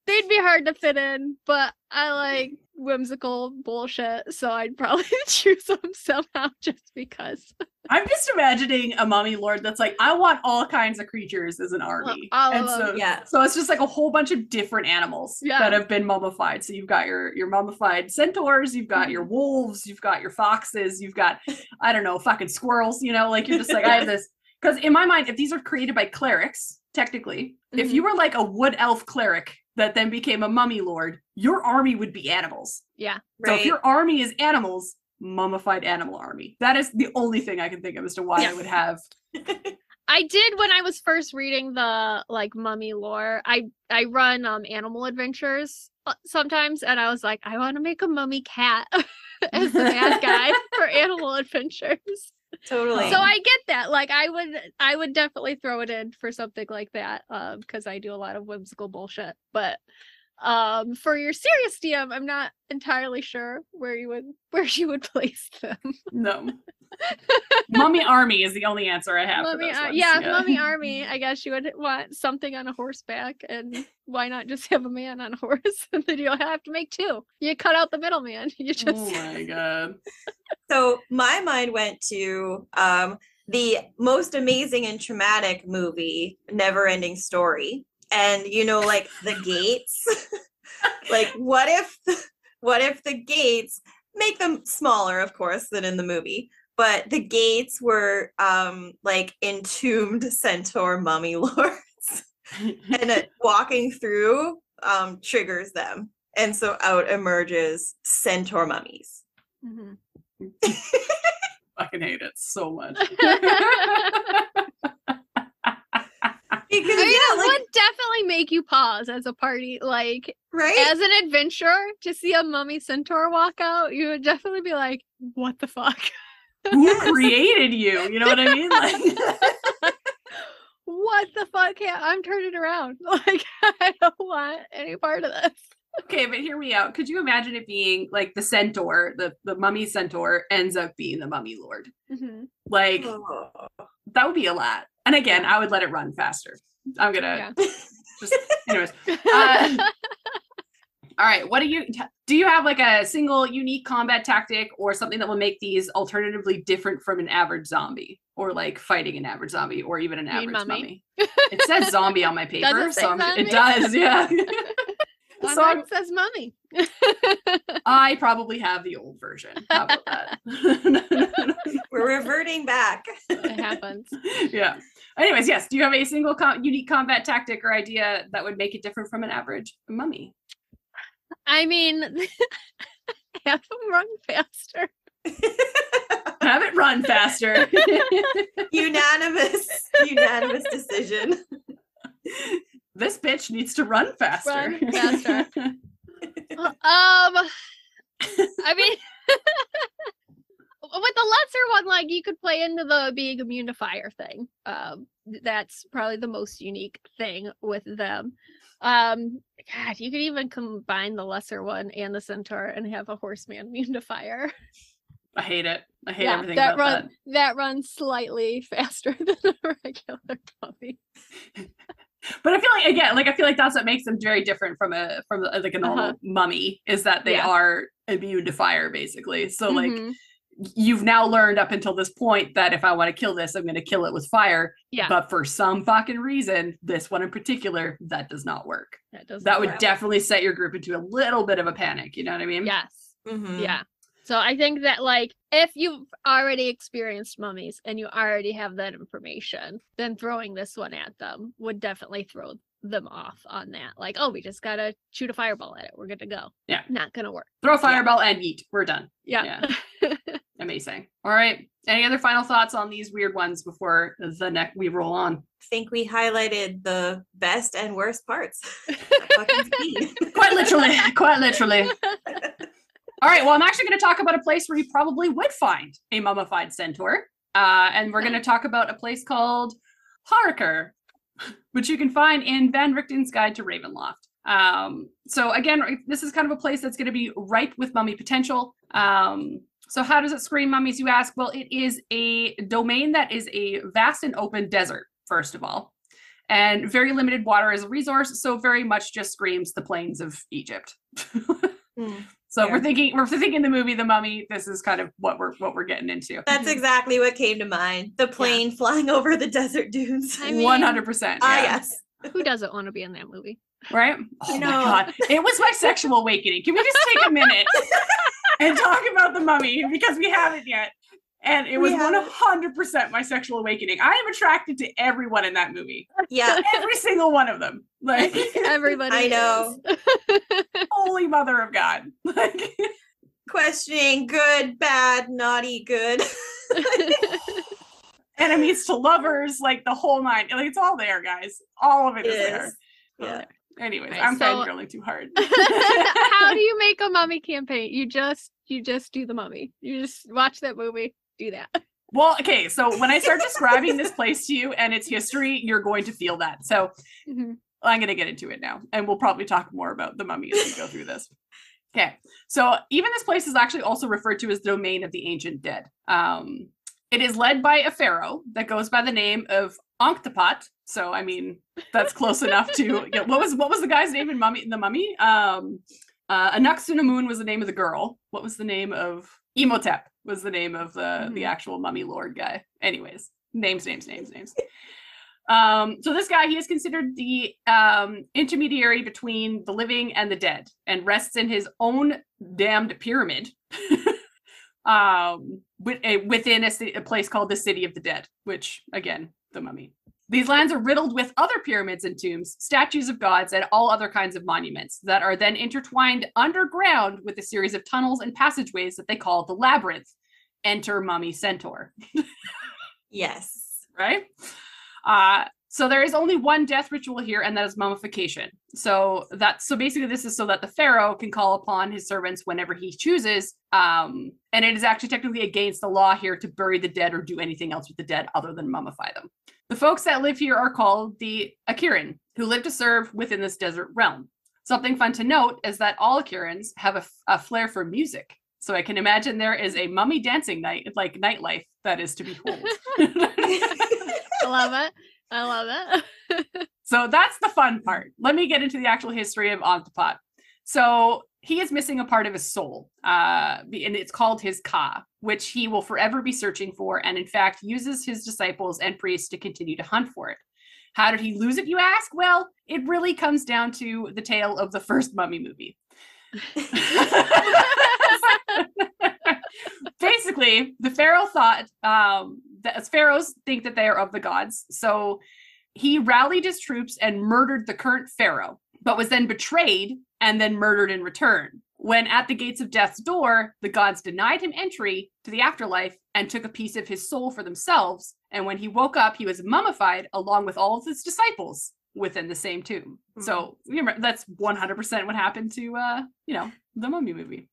They'd be hard to fit in, but I like whimsical bullshit, so I'd probably choose them somehow just because. I'm just imagining a mummy lord that's like, I want all kinds of creatures as an army. So it's just like a whole bunch of different animals that have been mummified. So you've got your mummified centaurs, you've got your wolves, you've got your foxes, you've got, I don't know, fucking squirrels, you're just like, I have this. Because in my mind, if these are created by clerics, technically, if you were like a wood elf cleric that then became a mummy lord, your army would be animals. Yeah. So if your army is animals, mummified animal army. That is the only thing I can think of as to why I would have. I did when I was first reading the mummy lore. I run animal adventures sometimes, and I was like, I want to make a mummy cat as the bad guy for animal adventures. Totally. So I get that. I would definitely throw it in for something like that, because I do a lot of whimsical bullshit. But for your serious DM, I'm not entirely sure where you would place them. No. Mummy army is the only answer I have. Mummy, mummy army. I guess you would want something on a horseback, and why not just have a man on a horse? And then you don't have to make two. You cut out the middleman. You just. Oh my God. So my mind went to the most amazing and traumatic movie, Never Ending Story. And the gates, what if the gates, make them smaller, of course, than in the movie, but the gates were entombed centaur mummy lords, and walking through triggers them, and so out emerges centaur mummies. Fucking hate it so much. Because it would definitely make you pause as a party, like, right? As an adventurer, to see a mummy centaur walk out, you would definitely be like, what the fuck? Who created you? You know what I mean? Like, what the fuck? I'm turning around. Like, I don't want any part of this. Okay, but hear me out. Could you imagine it being like the centaur, the mummy centaur ends up being the mummy lord? Mm-hmm. Like, that would be a lot. And again, I would let it run faster. I'm gonna just, anyways. All right, what do you have like a single unique combat tactic or something that will make these alternatively different from an average zombie, or like fighting an average zombie, or even an average mummy? It says zombie on my paper, so it does, yeah. So it says mummy. I probably have the old version. How about that? We're reverting back. It happens. Yeah. Anyways, yes. Do you have a single unique combat tactic or idea that would make it different from an average mummy? I mean, have them run faster. Have it run faster. Unanimous decision. This bitch needs to run faster. Run faster. I mean, with the lesser one, like, you could play into the being immune to fire thing. That's probably the most unique thing with them. God, you could even combine the lesser one and the centaur and have a horseman immune to fire. I hate it. I hate everything about that. That runs slightly faster than a regular mummy. But I feel like that's what makes them very different from a normal mummy, is that they are immune to fire, basically. So like, you've now learned up until this point that if I want to kill this, I'm going to kill it with fire. Yeah. But for some fucking reason, this one in particular, that does not work. That would definitely set your group into a little bit of a panic. You know what I mean? Yes. Yeah. So I think that, like, if you've already experienced mummies and you already have that information, then throwing this one at them would definitely throw them off on that. Like, oh, we just gotta shoot a fireball at it. We're good to go. Yeah. Not gonna work. Throw a fireball and eat. We're done. Yeah. Amazing. All right. Any other final thoughts on these weird ones before we roll on? I think we highlighted the best and worst parts. Quite literally. All right, well, I'm actually going to talk about a place where you probably would find a mummified centaur. And we're going to talk about a place called Har'Akir, which you can find in Van Richten's Guide to Ravenloft. So again, this is kind of a place that's going to be ripe with mummy potential. So how does it scream mummies, you ask? Well, it is a domain that is a vast and open desert, first of all, and very limited water as a resource. So very much just screams the plains of Egypt. So we're thinking the movie The Mummy. This is kind of what we're getting into. That's exactly what came to mind. The plane flying over the desert dunes. 100%. Yes. Who doesn't want to be in that movie? Right? Oh my God. It was my sexual awakening. Can we just take a minute and talk about The Mummy? Because we haven't yet. And it was 100% my sexual awakening. I am attracted to everyone in that movie. Yeah. Every single one of them. Like, everybody. I know. Holy mother of God. Like, questioning good, bad, naughty, good. Enemies to lovers, like the whole nine. Like, it's all there, guys. All of it is there. Yeah. Anyways, I'm fangirling too hard. How do you make a mummy campaign? You just do The Mummy. You just watch that movie. Do that. Well, okay, so when I start describing this place to you and its history, you're going to feel that. So I'm going to get into it now, and we'll probably talk more about The Mummy as we go through this. Okay, so even this place is actually also referred to as the domain of the ancient dead. It is led by a pharaoh that goes by the name of Ankh-Topet. So, I mean, that's close enough to, you know, what was the guy's name in The Mummy? Anck-Su-Namun was the name of the girl. What was the name of Imhotep? Was the name of the actual mummy lord guy. Anyways, names. So this guy, he is considered the intermediary between the living and the dead, and rests in his own damned pyramid within a place called the City of the Dead, which, again, The Mummy. These lands are riddled with other pyramids and tombs, statues of gods, and all other kinds of monuments that are then intertwined underground with a series of tunnels and passageways that they call the labyrinth. Enter Mummy Centaur. Yes. Right? So there is only one death ritual here, and that is mummification. So basically this is so that the pharaoh can call upon his servants whenever he chooses. And it is actually technically against the law here to bury the dead or do anything else with the dead other than mummify them. The folks that live here are called the Akiran, who live to serve within this desert realm. Something fun to note is that all Akirans have a flair for music. So I can imagine there is a mummy dancing night, like nightlife, that is to behold. I love it. I love it. So that's the fun part. Let me get into the actual history of Ontipot. So he is missing a part of his soul, and it's called his Ka, which he will forever be searching for, and in fact uses his disciples and priests to continue to hunt for it. How did he lose it, you ask? Well, it really comes down to the tale of the first Mummy movie. Basically, the pharaoh thought that pharaohs think that they are of the gods, so he rallied his troops and murdered the current pharaoh, but was then betrayed and then murdered in return. When at the gates of death's door, the gods denied him entry to the afterlife and took a piece of his soul for themselves. And when he woke up, he was mummified along with all of his disciples within the same tomb. Mm-hmm. So remember, that's 100% what happened to, the Mummy movie.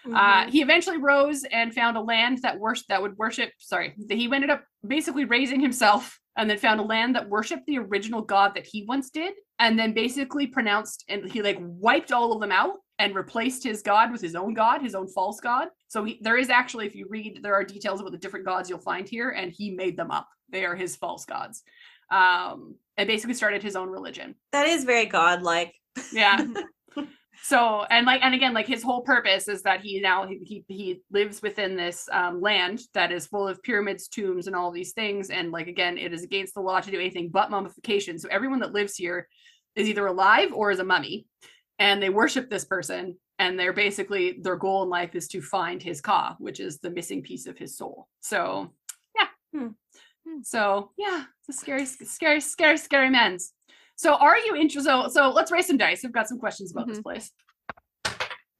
Mm-hmm. He eventually rose and found a land that would worship. He ended up basically raising himself and then found a land that worshipped the original god that he once did, and then basically pronounced, and he wiped all of them out and replaced his god with his own false god. So there is actually, if you read, there are details about the different gods you'll find here, and he made them up. They are his false gods. And basically started his own religion. That is very godlike. Yeah. So, and again, his whole purpose is that he lives within this land that is full of pyramids, tombs, and all these things. And again, it is against the law to do anything but mummification. So everyone that lives here is either alive or is a mummy, and they worship this person. And they're basically, their goal in life is to find his Ka, which is the missing piece of his soul. So, yeah. So, yeah, it's a scary men's. So are you interested? So let's raise some dice. We've got some questions about this place.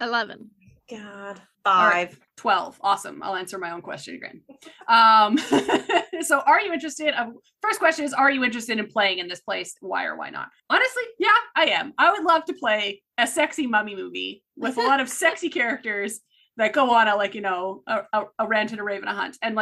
11. God. 5. Right, 12. Awesome. I'll answer my own question again. So are you interested? First question is, are you interested in playing in this place? Why or why not? Honestly, yeah, I am. I would love to play a sexy mummy movie with a lot of sexy characters that go on a rant and a rave and a hunt. And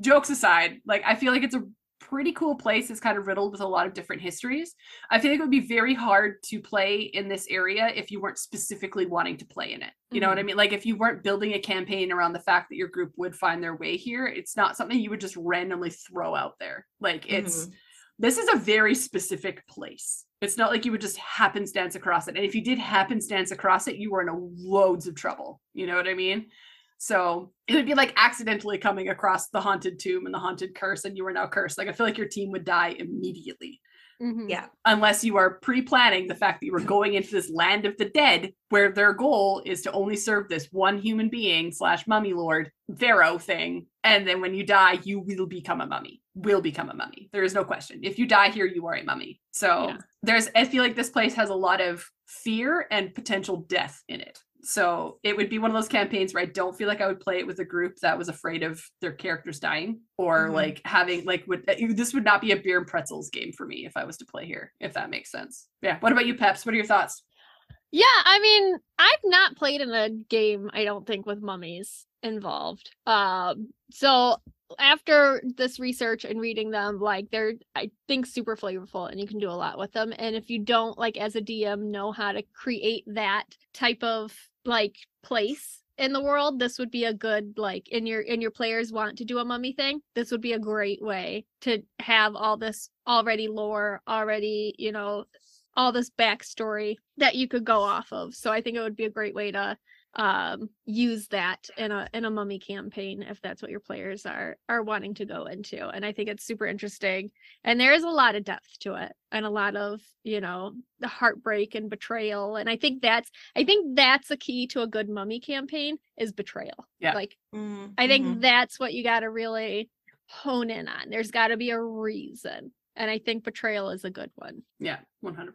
jokes aside, I feel like it's a pretty cool place. It's kind of riddled with a lot of different histories. I feel like it would be very hard to play in this area if you weren't specifically wanting to play in it. You know what I mean? If you weren't building a campaign around the fact that your group would find their way here, it's not something you would just randomly throw out there. This is a very specific place. It's not like you would just happenstance across it. And if you did happenstance across it, you were in loads of trouble. You know what I mean? So it would be like accidentally coming across the haunted tomb and the haunted curse, and you are now cursed. I feel like your team would die immediately. Mm-hmm. Yeah. Unless you are pre-planning the fact that you were going into this land of the dead, where their goal is to only serve this one human being / mummy lord pharaoh thing. And then when you die, you will become a mummy. There is no question. If you die here, you are a mummy. So I feel like this place has a lot of fear and potential death in it. So it would be one of those campaigns where I don't feel like I would play it with a group that was afraid of their characters dying, or this would not be a beer and pretzels game for me if I was to play here, if that makes sense. Yeah. What about you, Peps? What are your thoughts? Yeah, I mean, I've not played in a game, I don't think, with mummies involved. So after this research and reading them, they're, I think, super flavorful, and you can do a lot with them. And if you don't, as a DM, know how to create that type of place in the world, this would be a good, in your players want to do a mummy thing, this would be a great way to have all this already lore, all this backstory that you could go off of. So I think it would be a great way to use that in a mummy campaign if that's what your players are wanting to go into. And I think it's super interesting, and there is a lot of depth to it, and a lot of the heartbreak and betrayal. And I think that's a key to a good mummy campaign is betrayal. Yeah. I think that's what you got to really hone in on. There's got to be a reason, and I think betrayal is a good one. Yeah, 100%.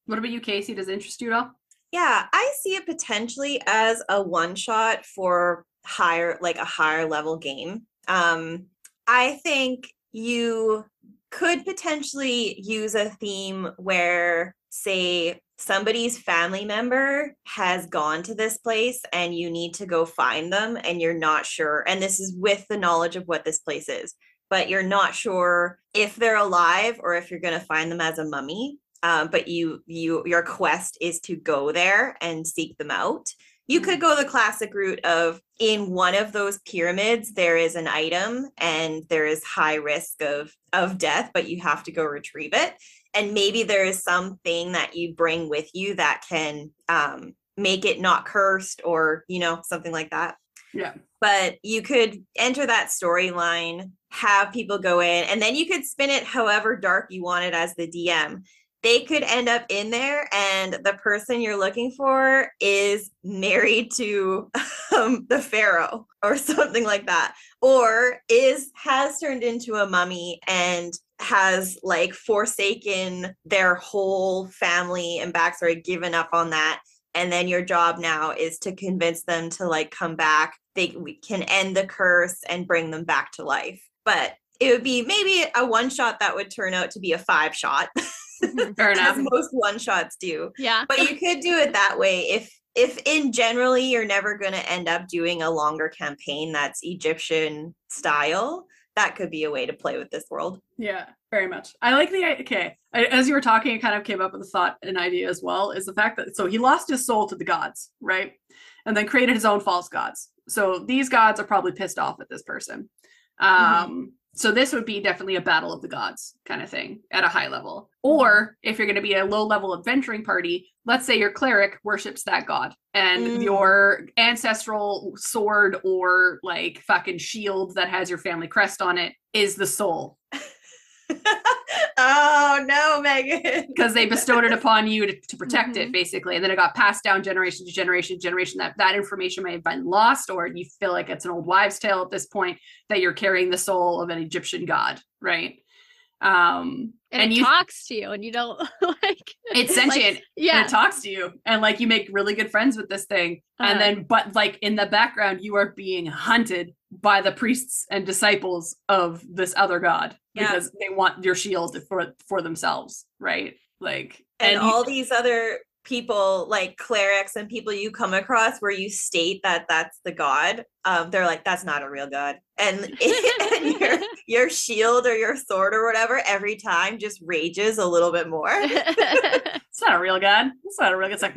What about you, Casey? Does it interest you at all? Yeah, I see it potentially as a one-shot for a higher level game. I think you could potentially use a theme where, say, somebody's family member has gone to this place and you need to go find them and you're not sure. And this is with the knowledge of what this place is, but you're not sure if they're alive or if you're going to find them as a mummy. But your quest is to go there and seek them out. You could go the classic route of, in one of those pyramids, there is an item and there is high risk of death, but you have to go retrieve it. And maybe there is something that you bring with you that can make it not cursed, or, you know, something like that. Yeah. But you could enter that storyline, have people go in, and then you could spin it however dark you want it as the DM. They could end up in there and the person you're looking for is married to the pharaoh or something like that, or has turned into a mummy and has like forsaken their whole family and backstory, given up on that. And then your job now is to convince them to like come back. We can end the curse and bring them back to life. But it would be maybe a one shot that would turn out to be a 5-shot. Fair enough. As most one shots do. Yeah. But you could do it that way if in generally you're never going to end up doing a longer campaign that's Egyptian style. That could be a way to play with this world. Yeah, very much. I like as you were talking, it kind of came up with a thought, an idea as well, is the fact that, so he lost his soul to the gods, right? And then created his own false gods. So these gods are probably pissed off at this person. So this would be definitely a battle of the gods kind of thing at a high level. Or if you're going to be a low level adventuring party, let's say your cleric worships that god and your ancestral sword or like fucking shield that has your family crest on it is the soul. Oh no, Megan. Because they bestowed it upon you to protect it, basically. And then it got passed down generation to generation. That information may have been lost, or you feel like it's an old wives' tale at this point, that you're carrying the soul of an Egyptian god, right? And it talks to you and you don't like it's sentient. Like, yeah. And it talks to you. And like you make really good friends with this thing. And then, but like in the background, you are being hunted by the priests and disciples of this other god. Because they want your shield for themselves, right? Like, and all these other people, like clerics and people you come across where you state that that's the god, they're like, that's not a real god. And your shield or your sword or whatever every time just rages a little bit more. It's not a real god. It's not a real god. It's like,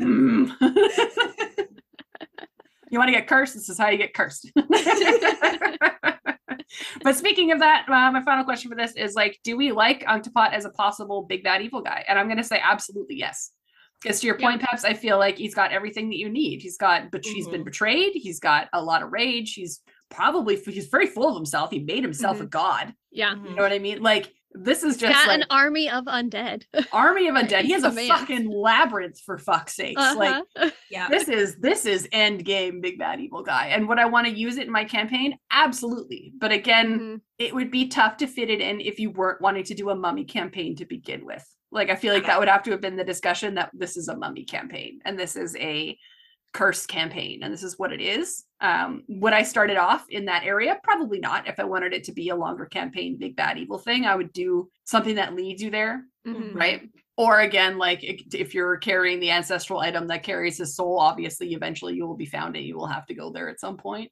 you want to get cursed? This is how you get cursed. But speaking of that, my final question for this is like, do we like Untapot as a possible big bad evil guy? And I'm going to say absolutely yes. Because to your point, Peps, I feel like he's got everything that you need. He's been betrayed. He's got a lot of rage. He's very full of himself. He made himself a god. Yeah. You know what I mean? Like, this is just like an army of undead. He has a fucking labyrinth, for fuck's sakes. Like, this is end game big bad evil guy. And would I want to use it in my campaign? Absolutely. But again, it would be tough to fit it in if you weren't wanting to do a mummy campaign to begin with. Like, I feel like that would have to have been the discussion, that this is a mummy campaign and this is a curse campaign and this is what it is. Would I start it off in that area? Probably not. If I wanted it to be a longer campaign big bad evil thing, I would do something that leads you there, right? Or again, like if you're carrying the ancestral item that carries his soul, obviously eventually you will be found and you will have to go there at some point.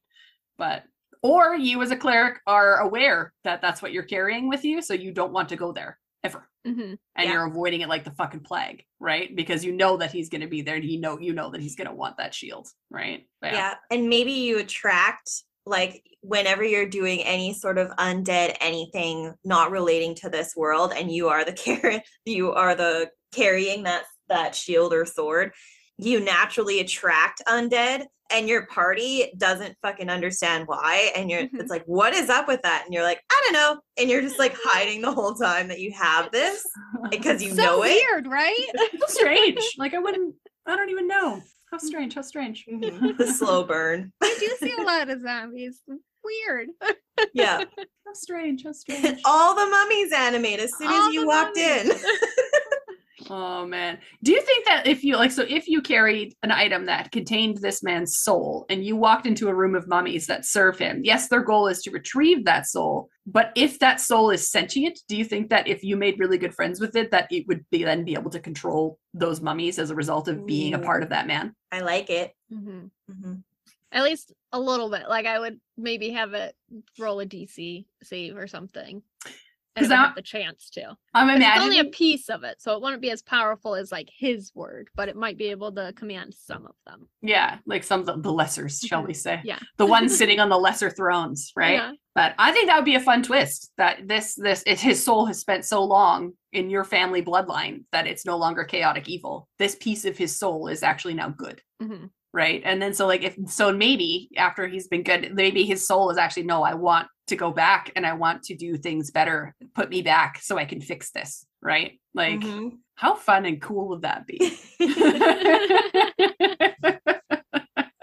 Or you as a cleric are aware that that's what you're carrying with you, so you don't want to go there ever. And you're avoiding it like the fucking plague, right? Because you know that he's going to be there and you know that he's going to want that shield, right? Yeah. And maybe you attract, like, whenever you're doing any sort of undead anything not relating to this world and you are the carrying that shield or sword, you naturally attract undead and your party doesn't fucking understand why. And it's like, what is up with that? And you're like, I don't know. And you're just like hiding the whole time that you have this because you know it. So weird, right? So strange. Like I don't even know. How strange. The slow burn. I do see a lot of zombies. Weird. Yeah. How strange. All the Mummies animate as soon as you walked in. Oh man. Do you think that if you carried an item that contained this man's soul and you walked into a room of mummies that serve him, yes, their goal is to retrieve that soul, but if that soul is sentient, do you think that if you made really good friends with it, that it would then be able to control those mummies as a result of being a part of that man? I like it. At least a little bit. Like I would maybe have it roll a DC save or something. Because I have the chance to. I'm imagining it's only a piece of it, so it wouldn't be as powerful as like his word, but it might be able to command some of them. Yeah, like some of the lessers, shall we say? Yeah, the ones sitting on the lesser thrones, right? Yeah. But I think that would be a fun twist. That his soul has spent so long in your family bloodline that it's no longer chaotic evil. This piece of his soul is actually now good. Right. And then maybe after he's been good, maybe his soul is actually, no, I want to go back and I want to do things better. Put me back so I can fix this. Right. Like, how fun and cool would that be?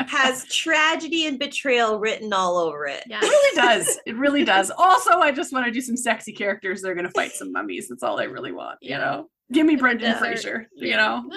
Has tragedy and betrayal written all over it. Yeah. It really does. It really does. Also, I just want to do some sexy characters that are going to fight some mummies. That's all I really want. You know, give me Brendan Fraser, you know.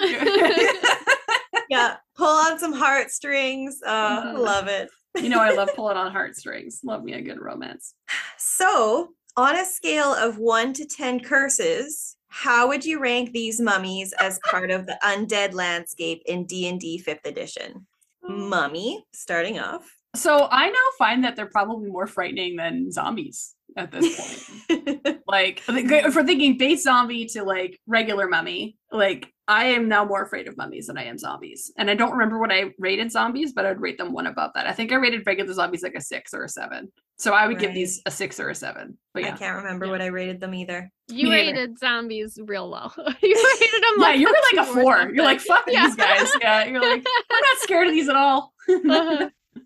Yeah, pull on some heartstrings. Love it. You know, I love pulling on heartstrings. Love me a good romance. So, on a scale of 1 to 10 curses, how would you rank these mummies as part of the undead landscape in D&D 5th edition? Mummy, starting off. So, I now find that they're probably more frightening than zombies at this point. Like, if we're thinking base zombie to like regular mummy, like I am now more afraid of mummies than I am zombies. And I don't remember what I rated zombies, but I'd rate them one above that. I think I rated regular zombies like a 6 or a 7. So I would give these a 6 or a 7. But yeah. I can't remember what I rated them either. You rated zombies real low. You rated them like you were like a 4. You're like, fuck these guys. Yeah, you're like, I'm not scared of these at all.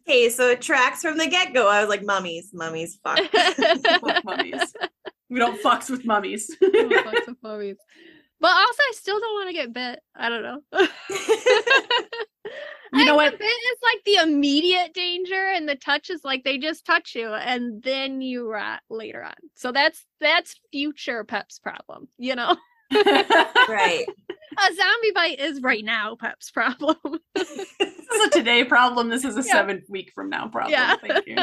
Hey, so it tracks from the get-go. I was like, mummies, fuck. Mummies. We don't fucks with mummies. We don't fucks with mummies. But also, I still don't want to get bit. I don't know. You know what? The bit is like the immediate danger, and the touch is like they just touch you, and then you rot later on. So that's future Pep's problem, you know? Right. A zombie bite is right now Pep's problem. This is a today problem. This is a 7 week from now problem. Yeah. Thank you.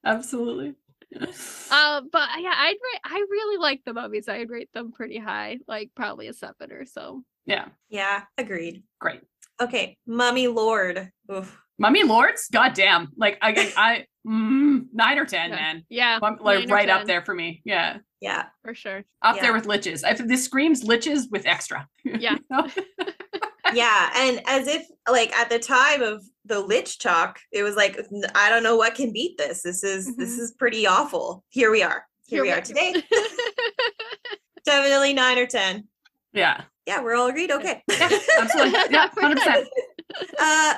Absolutely. But yeah, I really like the mummies. I'd rate them pretty high, like probably a 7 or so. Yeah, agreed. Great. Okay, Mummy Lord. Oof. Mummy Lords? Goddamn. Like I 9 or 10, man. Yeah. Like right up there for me. Yeah. Yeah. For sure. Up there with liches. This screams liches with extra. Yeah. You know? Yeah, and as if like at the time of the lich talk, it was like, I don't know what can beat this. This is pretty awful. Here we are. Here we are today. Definitely 9 or 10. Yeah. Yeah, we're all agreed. Okay. Yeah, absolutely. Yeah, 100%.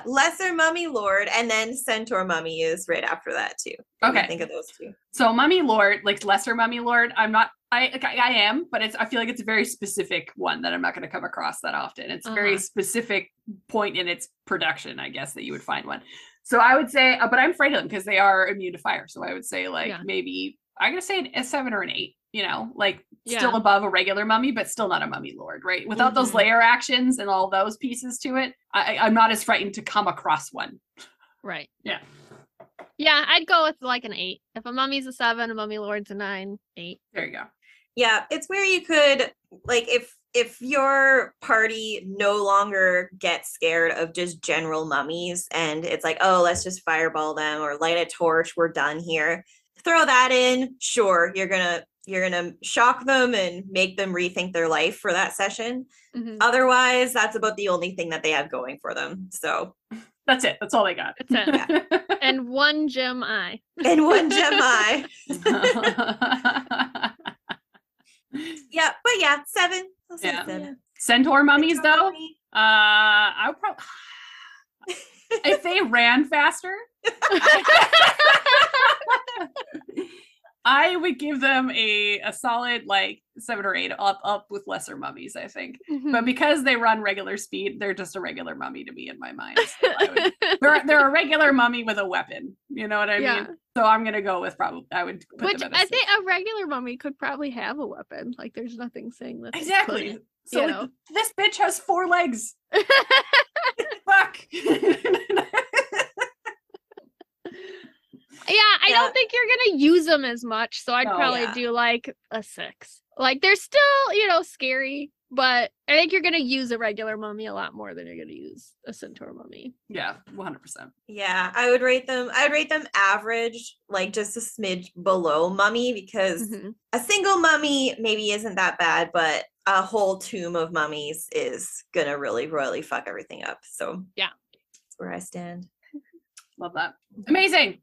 Lesser Mummy Lord, and then Centaur Mummy is right after that too. Okay. Think of those two. So Mummy Lord, like lesser Mummy Lord, I am, but I feel like it's a very specific one that I'm not going to come across that often. It's a very specific point in its production, I guess, that you would find one. So I would say, but I'm afraid of them because they are immune to fire. So I would say maybe I'm going to say a 7 or an 8. You know, like still above a regular mummy, but still not a Mummy Lord, right? Without those layer actions and all those pieces to it, I'm not as frightened to come across one. Right. Yeah. Yeah, I'd go with like an 8. If a mummy's a 7, a Mummy Lord's a 9, 8. There you go. Yeah, it's where you could, like, if your party no longer gets scared of just general mummies and it's like, oh, let's just fireball them or light a torch, we're done here. Throw that in. Sure, you're gonna shock them and make them rethink their life for that session. Otherwise, that's about the only thing that they have going for them. So that's it. That's all they got. That's it. Yeah. And one gem eye. And one gem eye. Yeah, but yeah, 7. I'll say 7. Centaur mummies, though. I would probably if they ran faster. I would give them a solid like 7 or 8 up with lesser mummies, I think. But because they run regular speed, they're just a regular mummy to me in my mind. So they're a regular mummy with a weapon. You know what I mean? So I'm gonna go with I would put them at a 6. I think a regular mummy could probably have a weapon. Like there's nothing saying that. Exactly. So like, this bitch has 4 legs. Fuck. I don't think you're gonna use them as much, so I'd probably do like a 6. Like they're still, scary, but I think you're gonna use a regular mummy a lot more than you're gonna use a centaur mummy. Yeah, 100%. Yeah, I would rate them average, like just a smidge below mummy, because a single mummy maybe isn't that bad, but a whole tomb of mummies is gonna really royally fuck everything up. So yeah, that's where I stand. Love that. Amazing.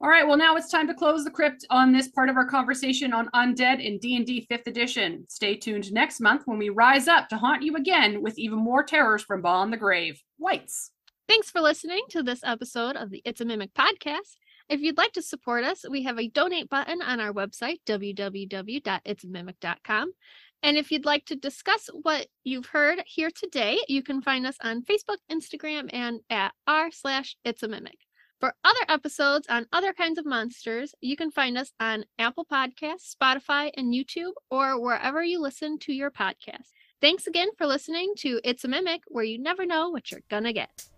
All right, well, now it's time to close the crypt on this part of our conversation on Undead in D&D 5th edition. Stay tuned next month when we rise up to haunt you again with even more terrors from beyond the grave. Whites. Thanks for listening to this episode of the It's a Mimic podcast. If you'd like to support us, we have a donate button on our website, www.itsamimic.com. And if you'd like to discuss what you've heard here today, you can find us on Facebook, Instagram, and at r/itsamimic. For other episodes on other kinds of monsters, you can find us on Apple Podcasts, Spotify, and YouTube, or wherever you listen to your podcast. Thanks again for listening to It's a Mimic, where you never know what you're gonna get.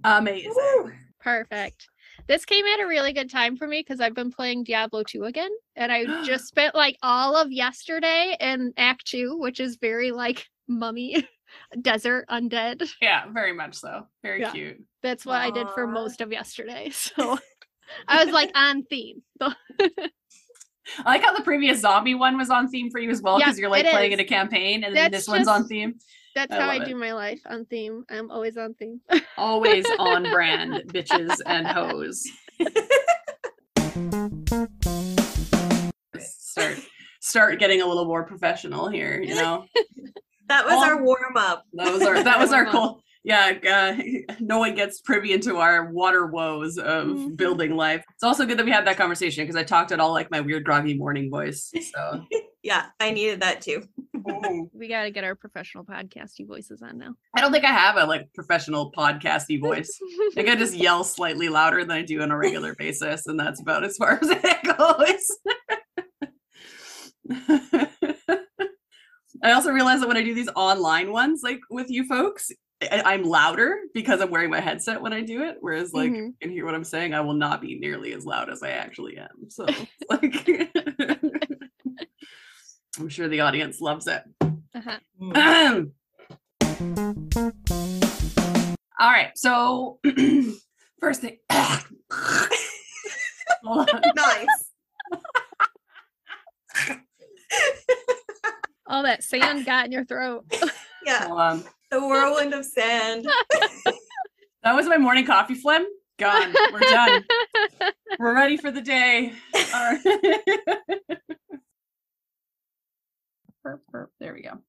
Amazing. Woo! Perfect. This came at a really good time for me because I've been playing Diablo 2 again, and I just spent like all of yesterday in Act 2, which is very like mummy desert undead. Yeah, very much so. Very cute. That's what I did for most of yesterday. So I was like on theme. So I like how the previous zombie one was on theme for you as well, because you're like playing in a campaign, and then this one's on theme. That's how I do my life, on theme. I'm always on theme. Always on brand, bitches and hoes. Start getting a little more professional here, That was our warm up. That was our goal. Yeah, no one gets privy into our water woes of building life. It's also good that we had that conversation because I talked it all like my weird groggy morning voice. So yeah, I needed that too. We got to get our professional podcasty voices on now. I don't think I have a professional podcasty voice. I think I just yell slightly louder than I do on a regular basis, and that's about as far as it goes. I also realized that when I do these online ones, like with you folks, I'm louder because I'm wearing my headset when I do it. Whereas like you can hear what I'm saying, I will not be nearly as loud as I actually am. So like I'm sure the audience loves it. All right. So first thing. Nice. All that sand got in your throat. Yeah. The whirlwind of sand. That was my morning coffee phlegm. Gone. We're done. We're ready for the day. All right. There we go.